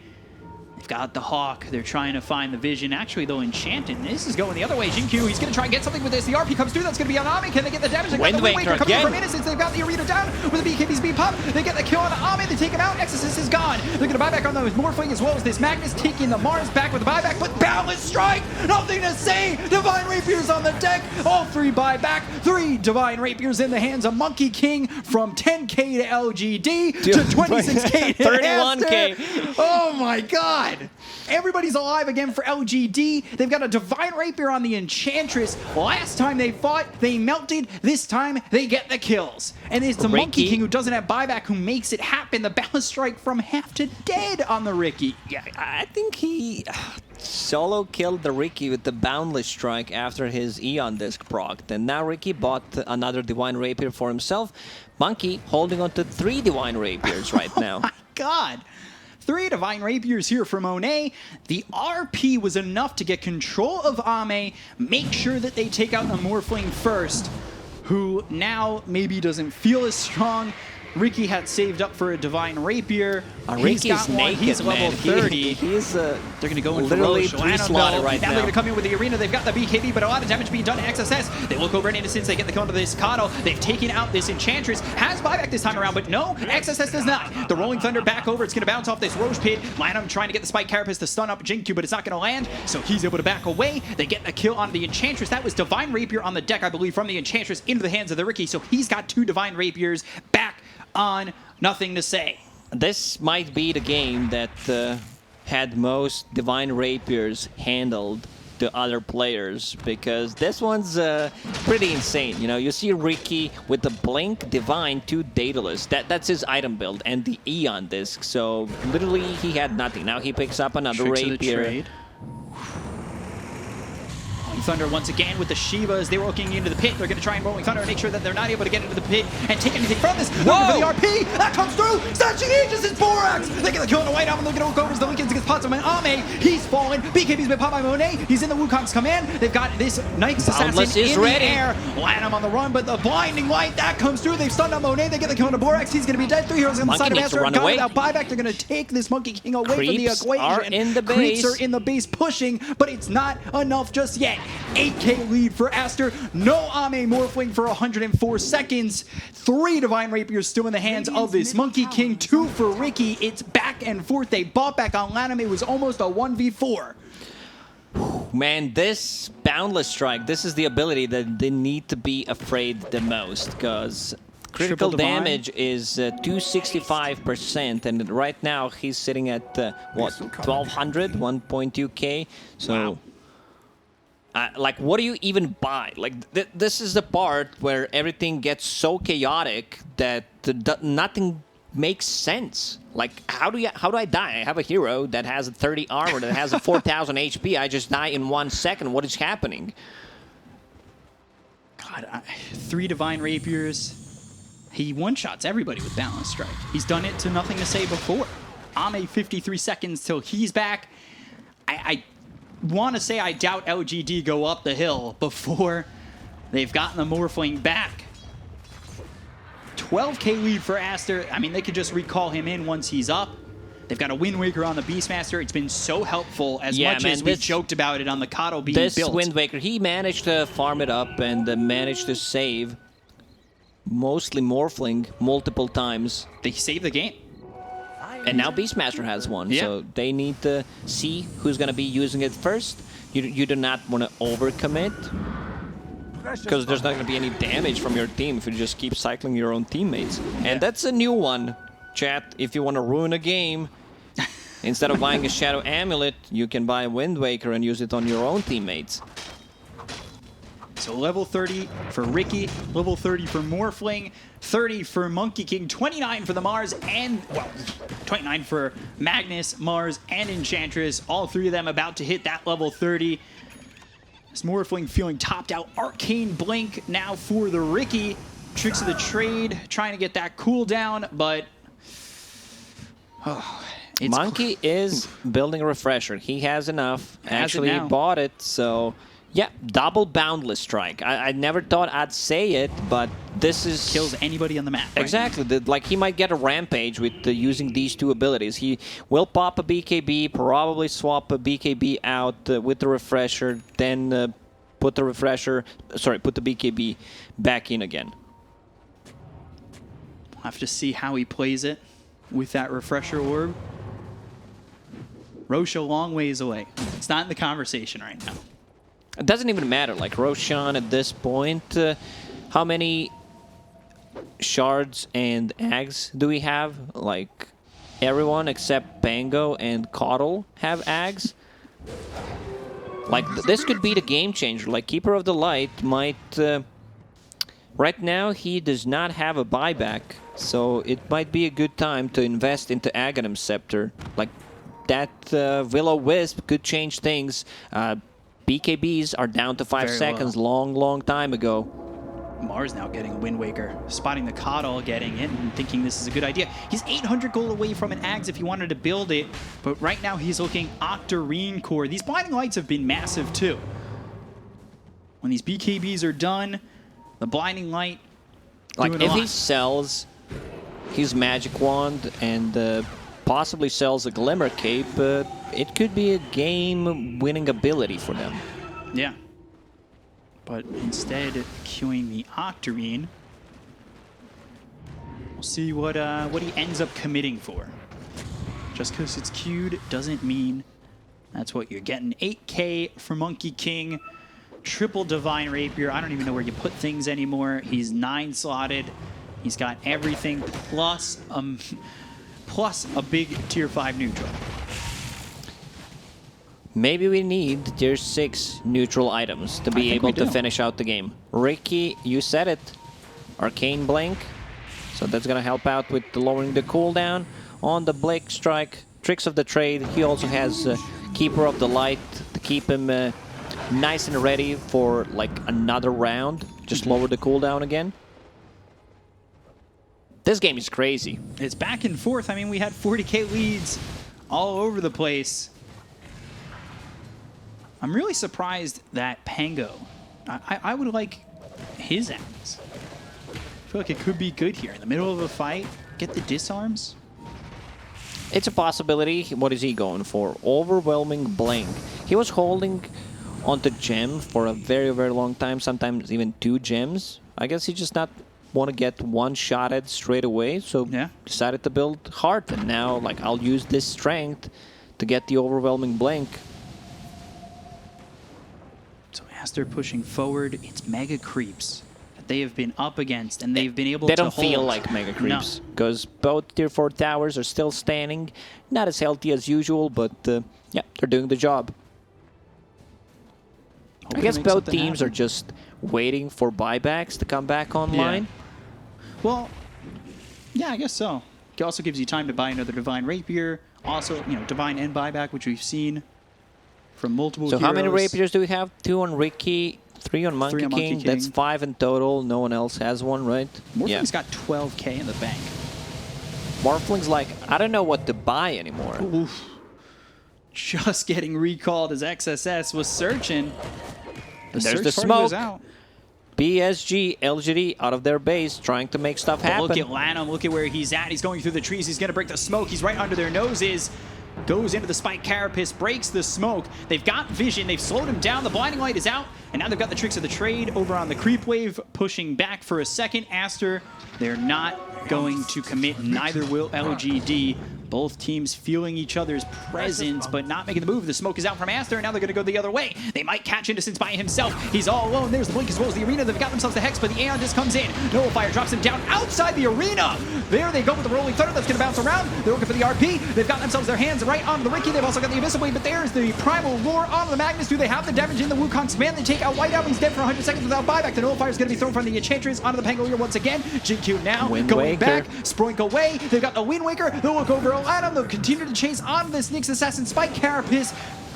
They've got the Hawk. They're trying to find the vision. Actually, though, Enchanted. This is going the other way. Jinkyu, he's going to try and get something with this. The RP comes through. That's going to be on Ame. Can they get the damage? They got the Wind Waker coming from Innocence. They've got the Arena down with the BKB's B pop. They get the kill on Ame. They take him out. Exorcist is gone. They're going to buy back on those Morphling as well as this Magnus taking the Mars back with the buyback. But Boundless Strike. Nothing to say. Divine Rapiers on the deck. All 3 buyback. 3 Divine Rapiers in the hands of Monkey King from 10k to LGD to 26k to 31k. Oh my god. Everybody's alive again for LGD. They've got a Divine Rapier on the Enchantress. Last time they fought, they melted. This time, they get the kills. And it's the Monkey King who doesn't have buyback who makes it happen. The balance strike from half to dead on the Ricky. Yeah, I think he solo killed the Ricky with the Boundless Strike after his Eon Disc procced. And now Ricky bought another Divine Rapier for himself. Monkey holding on to 3 Divine Rapiers right now. Oh my god. 3 Divine Rapiers here for Monet. The RP was enough to get control of Ame, make sure that they take out the Morphling first, who now maybe doesn't feel as strong. Ricky had saved up for a Divine Rapier. Ricky's naked, he's level 30. They're going to go in literally for pre-slotted right now. They're going to come in with the Arena. They've got the BKB, but a lot of damage being done to XSS. They look over at Innocence. They get the kill into this Kato. They've taken out this Enchantress. Has buyback this time around, but no, XSS does not. The Rolling Thunder back over. It's going to bounce off this Roche pit. Lanham trying to get the Spike Carapace to stun up Jinkyu, but it's not going to land, so he's able to back away. They get the kill on the Enchantress. That was Divine Rapier on the deck, I believe, from the Enchantress into the hands of the Ricky, so he's got 2 Divine Rapiers back on nothing to say. This might be the game that had most Divine Rapiers handled to other players, because this one's pretty insane. You know, you see Ricky with the Blink, Divine, 2 Daedalus. That's his item build, and the Eon disc. So literally he had nothing. Now he picks up another Tricks of the Rapier. trade. Thunder once again with the Shivas. They were looking into the pit. They're going to try and Rolling Thunder and make sure that they're not able to get into the pit and take anything from this. Looking for the RP. That comes through. Snatching Aegis is Borax. They get the kill on the White Album. Look at Okobers. The Lincolns against Potsdam and Ame. He's fallen. BKB's been popped by Monet. He's in the Wukong's command. They've got this Knight's Assassin in the air. Lanham on the run, but the blinding light that comes through. They've stunned on Monet. They get the kill on the Borax. He's going to be dead. 3 heroes on the side of Aster. Got without buyback. They're going to take this Monkey King away from the equation. Are in the base. Creeps are in the base pushing, but it's not enough just yet. 8K lead for Aster. No Ame Morphling for 104 seconds. 3 Divine Rapiers still in the hands of this Monkey King. 2 for Ricky. It's back and forth. They bought back on Lanham. It was almost a 1v4. Man, this Boundless Strike, this is the ability that they need to be afraid the most, because critical damage is 265%, and right now he's sitting at, what, 1200, 1.2k? So, wow. Like, what do you even buy? Like, this is the part where everything gets so chaotic that nothing makes sense. Like, how do I die? I have a hero that has a 30 armor, that has a 4000 HP. I just die in 1 second. What is happening? God, 3 Divine Rapiers. He one-shots everybody with Balance Strike. He's done it to nothing to say before. Ame 53 seconds till he's back. I want to say I doubt LGD go up the hill before they've gotten the Morphling back. 12k lead for Aster. I mean, they could just recall him in once he's up. They've got a Wind Waker on the Beastmaster. It's been so helpful, as much as we joked about it on the Kato being built. This Wind Waker, he managed to farm it up and managed to save mostly Morphling multiple times. They saved the game. And now Beastmaster has one, so they need to see who's going to be using it first. You do not want to overcommit, because there's not going to be any damage from your team if you just keep cycling your own teammates. And that's a new one, chat. If you want to ruin a game, instead of buying a Shadow Amulet, you can buy a Wind Waker and use it on your own teammates. So level 30 for Ricky, level 30 for Morphling, 30 for Monkey King, 29 for the Mars, and, well, 29 for Magnus, Mars, and Enchantress. All 3 of them about to hit that level 30. This Morphling feeling topped out. Arcane Blink now for the Ricky. Tricks of the trade, trying to get that cooldown, but... Monkey is building a refresher. He has enough. Actually, he bought it, so... Yeah, double Boundless Strike. I never thought I'd say it, but this is... Kills anybody on the map. Right? Exactly. Like, he might get a Rampage with using these 2 abilities. He will pop a BKB, probably swap a BKB out with the refresher, then put the BKB back in again. We'll have to see how he plays it with that refresher orb. Roche a long ways away. It's not in the conversation right now. It doesn't even matter. Like, Roshan at this point, how many shards and eggs do we have? Like, everyone except Bango and Coddle have eggs. Like, this could be the game changer. Like, Keeper of the Light might... right now, he does not have a buyback, so it might be a good time to invest into Aghanim Scepter. Like, that Will-O-Wisp could change things. BKBs are down to 5 seconds long time ago. Mars now getting Wind Waker, spotting the Coddle, getting it, and thinking this is a good idea. He's 800 gold away from an Ags if he wanted to build it, but right now he's looking Octarine Core. These Blinding Lights have been massive too. When these BKBs are done, the Blinding Light like, if he sells his Magic Wand and possibly sells a Glimmer Cape, it could be a game-winning ability for them. Yeah. But instead, queuing the Octarine, we'll see what he ends up committing for. Just because it's queued doesn't mean that's what you're getting. 8k for Monkey King, triple Divine Rapier. I don't even know where you put things anymore. He's 9 slotted. He's got everything plus a big tier 5 neutral. Maybe we need tier 6 neutral items to be able to finish out the game. Ricky, you said it. Arcane Blink. So that's going to help out with lowering the cooldown on the Blink Strike. Tricks of the Trade. He also has Keeper of the Light to keep him nice and ready for like another round. Just lower the cooldown again. This game is crazy. It's back and forth. I mean, we had 40k leads all over the place. I'm really surprised that Pango, I would like his axe. I feel like it could be good here. In the middle of a fight, get the disarms. It's a possibility. What is he going for? Overwhelming Blink. He was holding onto gem for a very, very long time, sometimes even 2 gems. I guess he just not want to get one-shotted straight away, so decided to build Heart. And now, like, I'll use this strength to get the Overwhelming Blink. So ASTER pushing forward. It's mega creeps that they have been up against, and they've been able to hold. They don't feel like mega creeps, because both tier 4 towers are still standing. Not as healthy as usual, but yeah, they're doing the job. I guess both teams are just waiting for buybacks to come back online. Yeah. Well, yeah, I guess so. It also gives you time to buy another Divine Rapier. Also, you know, Divine and buyback, which we've seen from multiple So heroes. how many Rapiers do we have? 2 on Ricky, 3 on Monkey King. That's 5 in total. No one else has one, right? Morphling's got 12k in the bank. Morphling's like, I don't know what to buy anymore. Oof. Just getting recalled as XSS was searching. There's the smoke. PSG LGD out of their base trying to make stuff happen. Look at Lanham. Look at where he's at. He's going through the trees. He's going to break the smoke. He's right under their noses. Goes into the Spike Carapace, breaks the smoke. They've got vision. They've slowed him down. The Blinding Light is out. And now they've got the Tricks of the Trade over on the Creep Wave, pushing back for a second. ASTER, they're not going to commit. Neither will LGD. Both teams feeling each other's presence, but not making the move. The smoke is out from ASTER, and now they're going to go the other way. They might catch Innocence by himself. He's all alone. There's the Blink as well as the Arena. They've got themselves the Hex, but the Aeon just comes in. Nullifier drops him down outside the Arena. There they go with the Rolling Thunder. That's going to bounce around. They're looking for the RP. They've got themselves their hands right onto the Ricky. They've also got the Abyssal Blade, but there's the Primal Roar onto the Magnus. Do they have the damage in the Wukong's command? They take out Whiteout. He's dead for 100 seconds without buyback. The Nullifier is going to be thrown from the Enchantress onto the Pangolier once again. GQ now going back. Sproink away. They've got the Wind Waker. They'll look over Aladdin. They'll continue to chase on this Nyx Assassin Spike Carapace.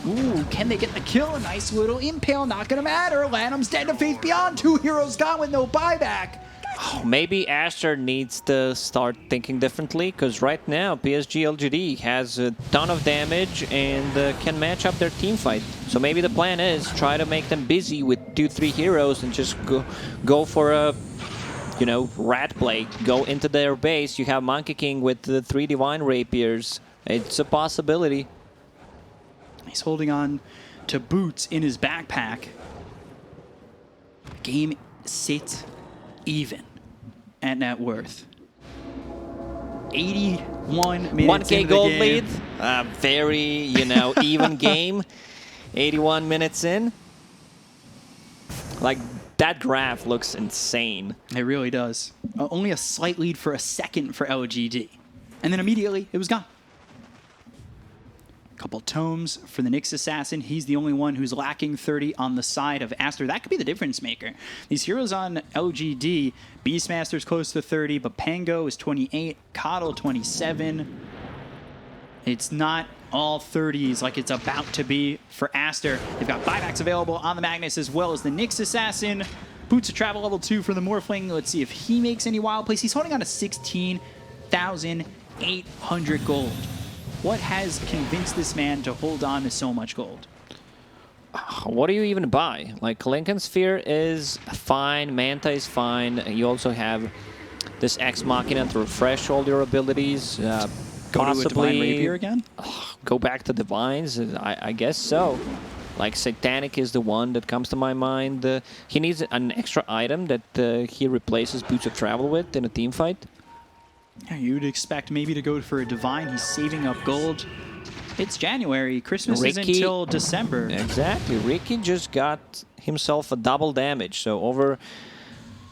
Ooh, can they get the kill? A nice little impale, not gonna matter. Lanham's dead to Faith Beyond. 2 heroes gone with no buyback. Oh, maybe ASTER needs to start thinking differently, because right now PSG LGD has a ton of damage and can match up their team fight. So maybe the plan is try to make them busy with 2-3 heroes and just go for a, you know, rat play. Go into their base. You have Monkey King with the 3 Divine Rapiers. It's a possibility. He's holding on to Boots in his backpack. Game sits even at net worth. 81 minutes 1K into the gold game. lead. Very, you know, even game. 81 minutes in. Like, that graph looks insane. It really does. Only a slight lead for a second for LGD. And then immediately, it was gone. Couple tomes for the Nyx Assassin. He's the only one who's lacking 30 on the side of ASTER. That could be the difference maker. These heroes on LGD, Beastmaster's close to 30, but Pango is 28, Coddle 27. It's not all 30s like it's about to be for ASTER. They've got buybacks available on the Magnus as well as the Nyx Assassin. Boots of Travel level 2 for the Morphling. Let's see if he makes any wild plays. He's holding on to 16,800 gold. What has convinced this man to hold on to so much gold? What do you even buy? Like, Lincoln Sphere is fine, Manta is fine. You also have this Ex Machina to refresh all your abilities. Go possibly to a Divine Rapier again? Go back to Divines? I guess so. Like, Satanic is the one that comes to my mind. He needs an extra item that he replaces Boots of Travel with in a team fight. Yeah, you'd expect maybe to go for a Divine. He's saving up gold. It's January. Christmas isn't until December. Exactly. Ricky just got himself a double damage. So over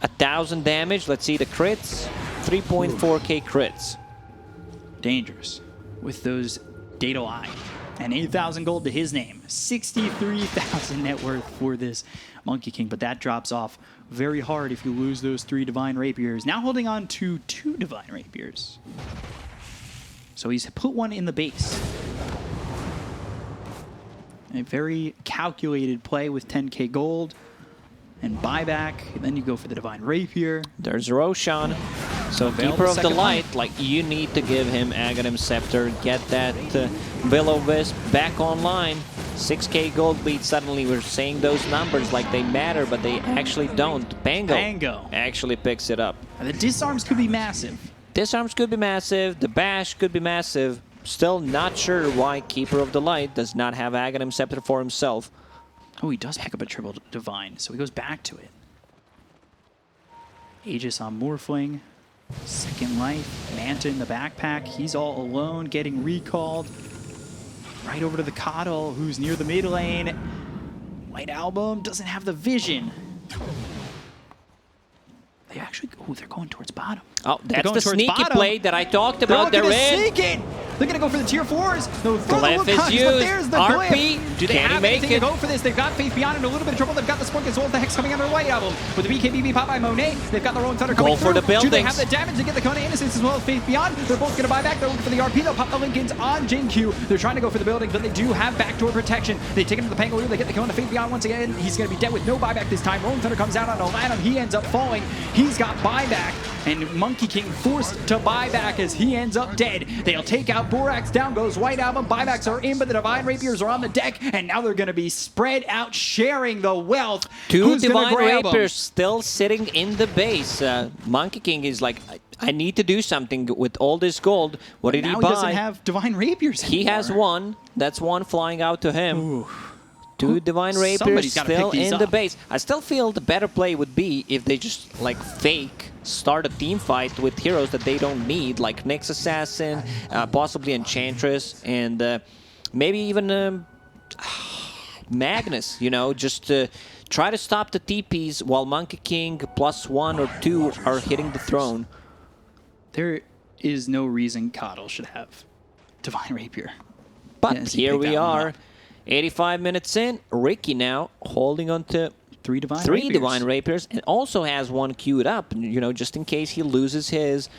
1,000 damage. Let's see the crits. 3.4k crits. Dangerous with those Data Eye. And 8,000 gold to his name. 63,000 net worth for this Monkey King, but that drops off very hard if you lose those 3 Divine Rapiers. Now holding on to 2 Divine Rapiers. So he's put one in the base. A very calculated play with 10k gold and buyback. And then you go for the Divine Rapier. There's Roshan. So Keeper of the Light, like, you need to give him Aghanim Scepter, get that Will-O-Wisp back online. 6k gold lead. Suddenly we're saying those numbers like they matter, but they actually don't. Pango actually picks it up. And the disarms could be massive. Disarms could be massive. The bash could be massive. Still not sure why Keeper of the Light does not have Aghanim Scepter for himself. Oh, he does pick up a triple Divine, so he goes back to it. Aegis on Morphling. Second Life. Manta in the backpack. He's all alone, getting recalled. Right over to the Coddle, who's near the mid lane. White Album doesn't have the vision. They actually, oh, they're going towards bottom. Oh, that's the sneaky play that I talked about. They're sneak in. They're going to go for the tier 4s. Glyph is used. There's the RP. Glyph. Do they have anything to go for this? They've got Faith Beyond in a little bit of trouble. They've got the Spunk as well as the Hex coming under White Album. With the BKB pop by Monet, they've got their own Thunder coming through. Go for the buildings. Do they have the damage to get the Kona Innocence as well as Faith Beyond? They're both going to buy back. They're looking for the RP. They'll pop the Lincolns on Jinkyu. They're trying to go for the building, but they do have backdoor protection. They take him to the Pangoloo. They get the Kona Faith Beyond once again. He's going to be dead with no buyback this time. Rolling Thunder comes out on Aladdin. He ends up falling. He's got buyback. And Monkey King forced to buy back as he ends up dead. They'll take out Borax. Down goes White Album. Buybacks are in, but the Divine Rapiers are on the deck. And now they're going to be spread out, sharing the wealth. 2 Divine Rapiers still sitting in the base. Monkey King is like, I need to do something with all this gold. What did he buy? Now he doesn't have Divine Rapiers anymore. He has one. That's one flying out to him. Ooh. 2 Divine Rapiers still in the base. I still feel the better play would be if they just like fake start a team fight with heroes that they don't need, like Nyx Assassin, possibly Enchantress, and maybe even Magnus, you know, just try to stop the TPs while Monkey King +1 or 2 are hitting the throne. There is no reason Coddle should have Divine Rapier. But here we are. 85 minutes in, Ricky now holding on to 3 Divine Rapiers, and also has one queued up, you know, just in case he loses his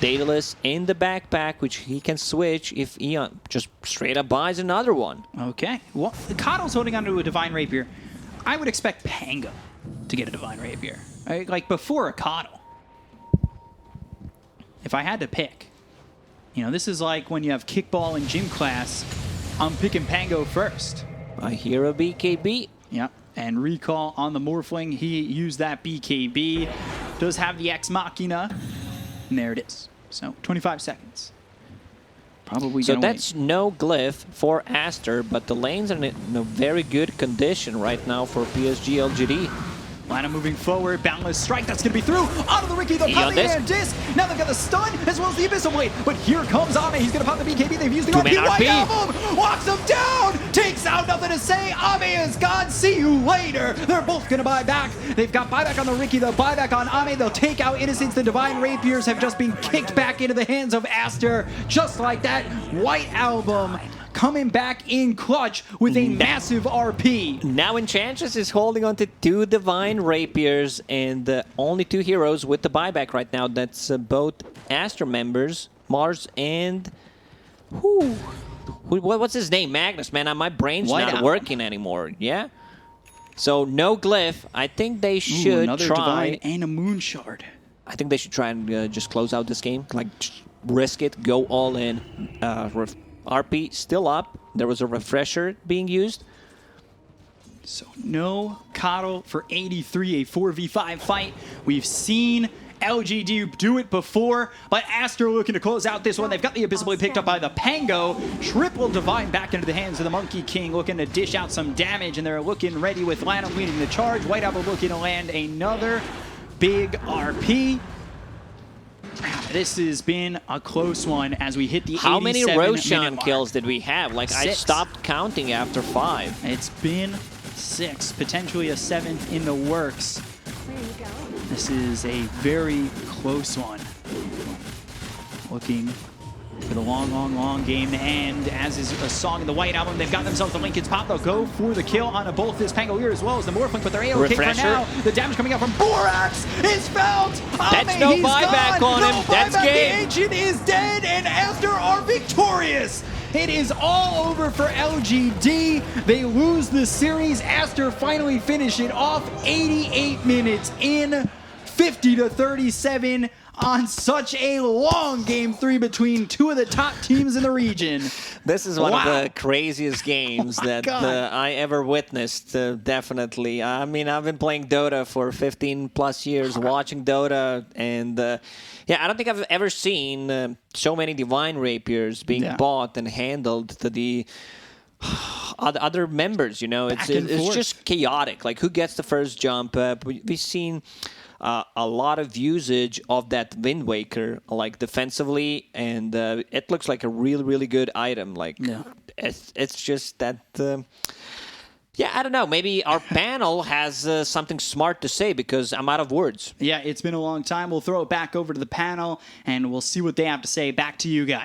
Daedalus in the backpack, which he can switch if Eon just straight up buys another one. Okay. Well, Coddle's holding onto a Divine Rapier. I would expect Pango to get a Divine Rapier. Right? Like before a Coddle. If I had to pick, you know, this is like when you have kickball in gym class. I'm picking Pango first. I hear a BKB. Yep. And recall on the Morphling. He used that BKB. Does have the Ex Machina. And there it is. So 25 seconds. Probably so gonna that's wait. No Glyph for Aster, but the lanes are in a very good condition right now for PSG LGD. Lana moving forward, Boundless Strike, that's going to be through. Onto the Ricky, they'll pop the air disc. Now they've got the stun as well as the Abyssal Blade. But here comes Ame, he's going to pop the BKB. They've used the RP. White Album walks him down, takes out, nothing to say. Ame is gone, see you later. They're both going to buy back. They've got buyback on the Ricky, they'll buy back on Ame. They'll take out Innocence. The Divine Rapiers have just been kicked back into the hands of Aster. Just like that, White Album coming back in clutch with a massive RP. Now Enchantress is holding on to 2 Divine Rapiers and only 2 heroes with the buyback right now. That's both Aster members, Mars and... what's his name? Magnus, man. My brain's not working anymore. Yeah? So no Glyph. I think they should another try... Divine and a Moon Shard. I think they should try and just close out this game. Like, risk it, go all in. RP still up. There was a refresher being used. So no Coddle for 83, a 4v5 fight. We've seen LGD do it before, but Aster looking to close out this one. They've got the Abyssal Blade picked up by the Pango. Triple Divine back into the hands of the Monkey King, looking to dish out some damage, and they're looking ready with Lana leading the charge. White Apple looking to land another big RP. This has been a close one as we hit the 87 How many Roshan mark. kills did we have? Like, 6. I stopped counting after 5. It's been 6, potentially a 7th in the works. This is a very close one. Looking for the long game to end, as is a song in the White Album. They've got themselves the Lincoln's Pop. They'll go for the kill on both this Pangolier as well as the Morphling, but they're A-OK for now. The damage coming out from Borax is felt. That's no buyback on him. That's game. The Ancient is dead, and ASTER are victorious. It is all over for LGD. They lose the series. ASTER finally finish it off 88 minutes in, 50-37 on such a long Game 3 between two of the top teams in the region. This is one of the craziest games that I ever witnessed, definitely. I mean, I've been playing Dota for 15 plus years, watching Dota, and yeah, I don't think I've ever seen so many Divine Rapiers being bought and handled to the other members, you know. It's just chaotic. Like, who gets the first jump? We've seen a lot of usage of that Wind Waker, like defensively, and it looks like a really good item. Like, it's just that. Yeah, I don't know. Maybe our panel has something smart to say because I'm out of words. Yeah, it's been a long time. We'll throw it back over to the panel, and we'll see what they have to say. Back to you guys.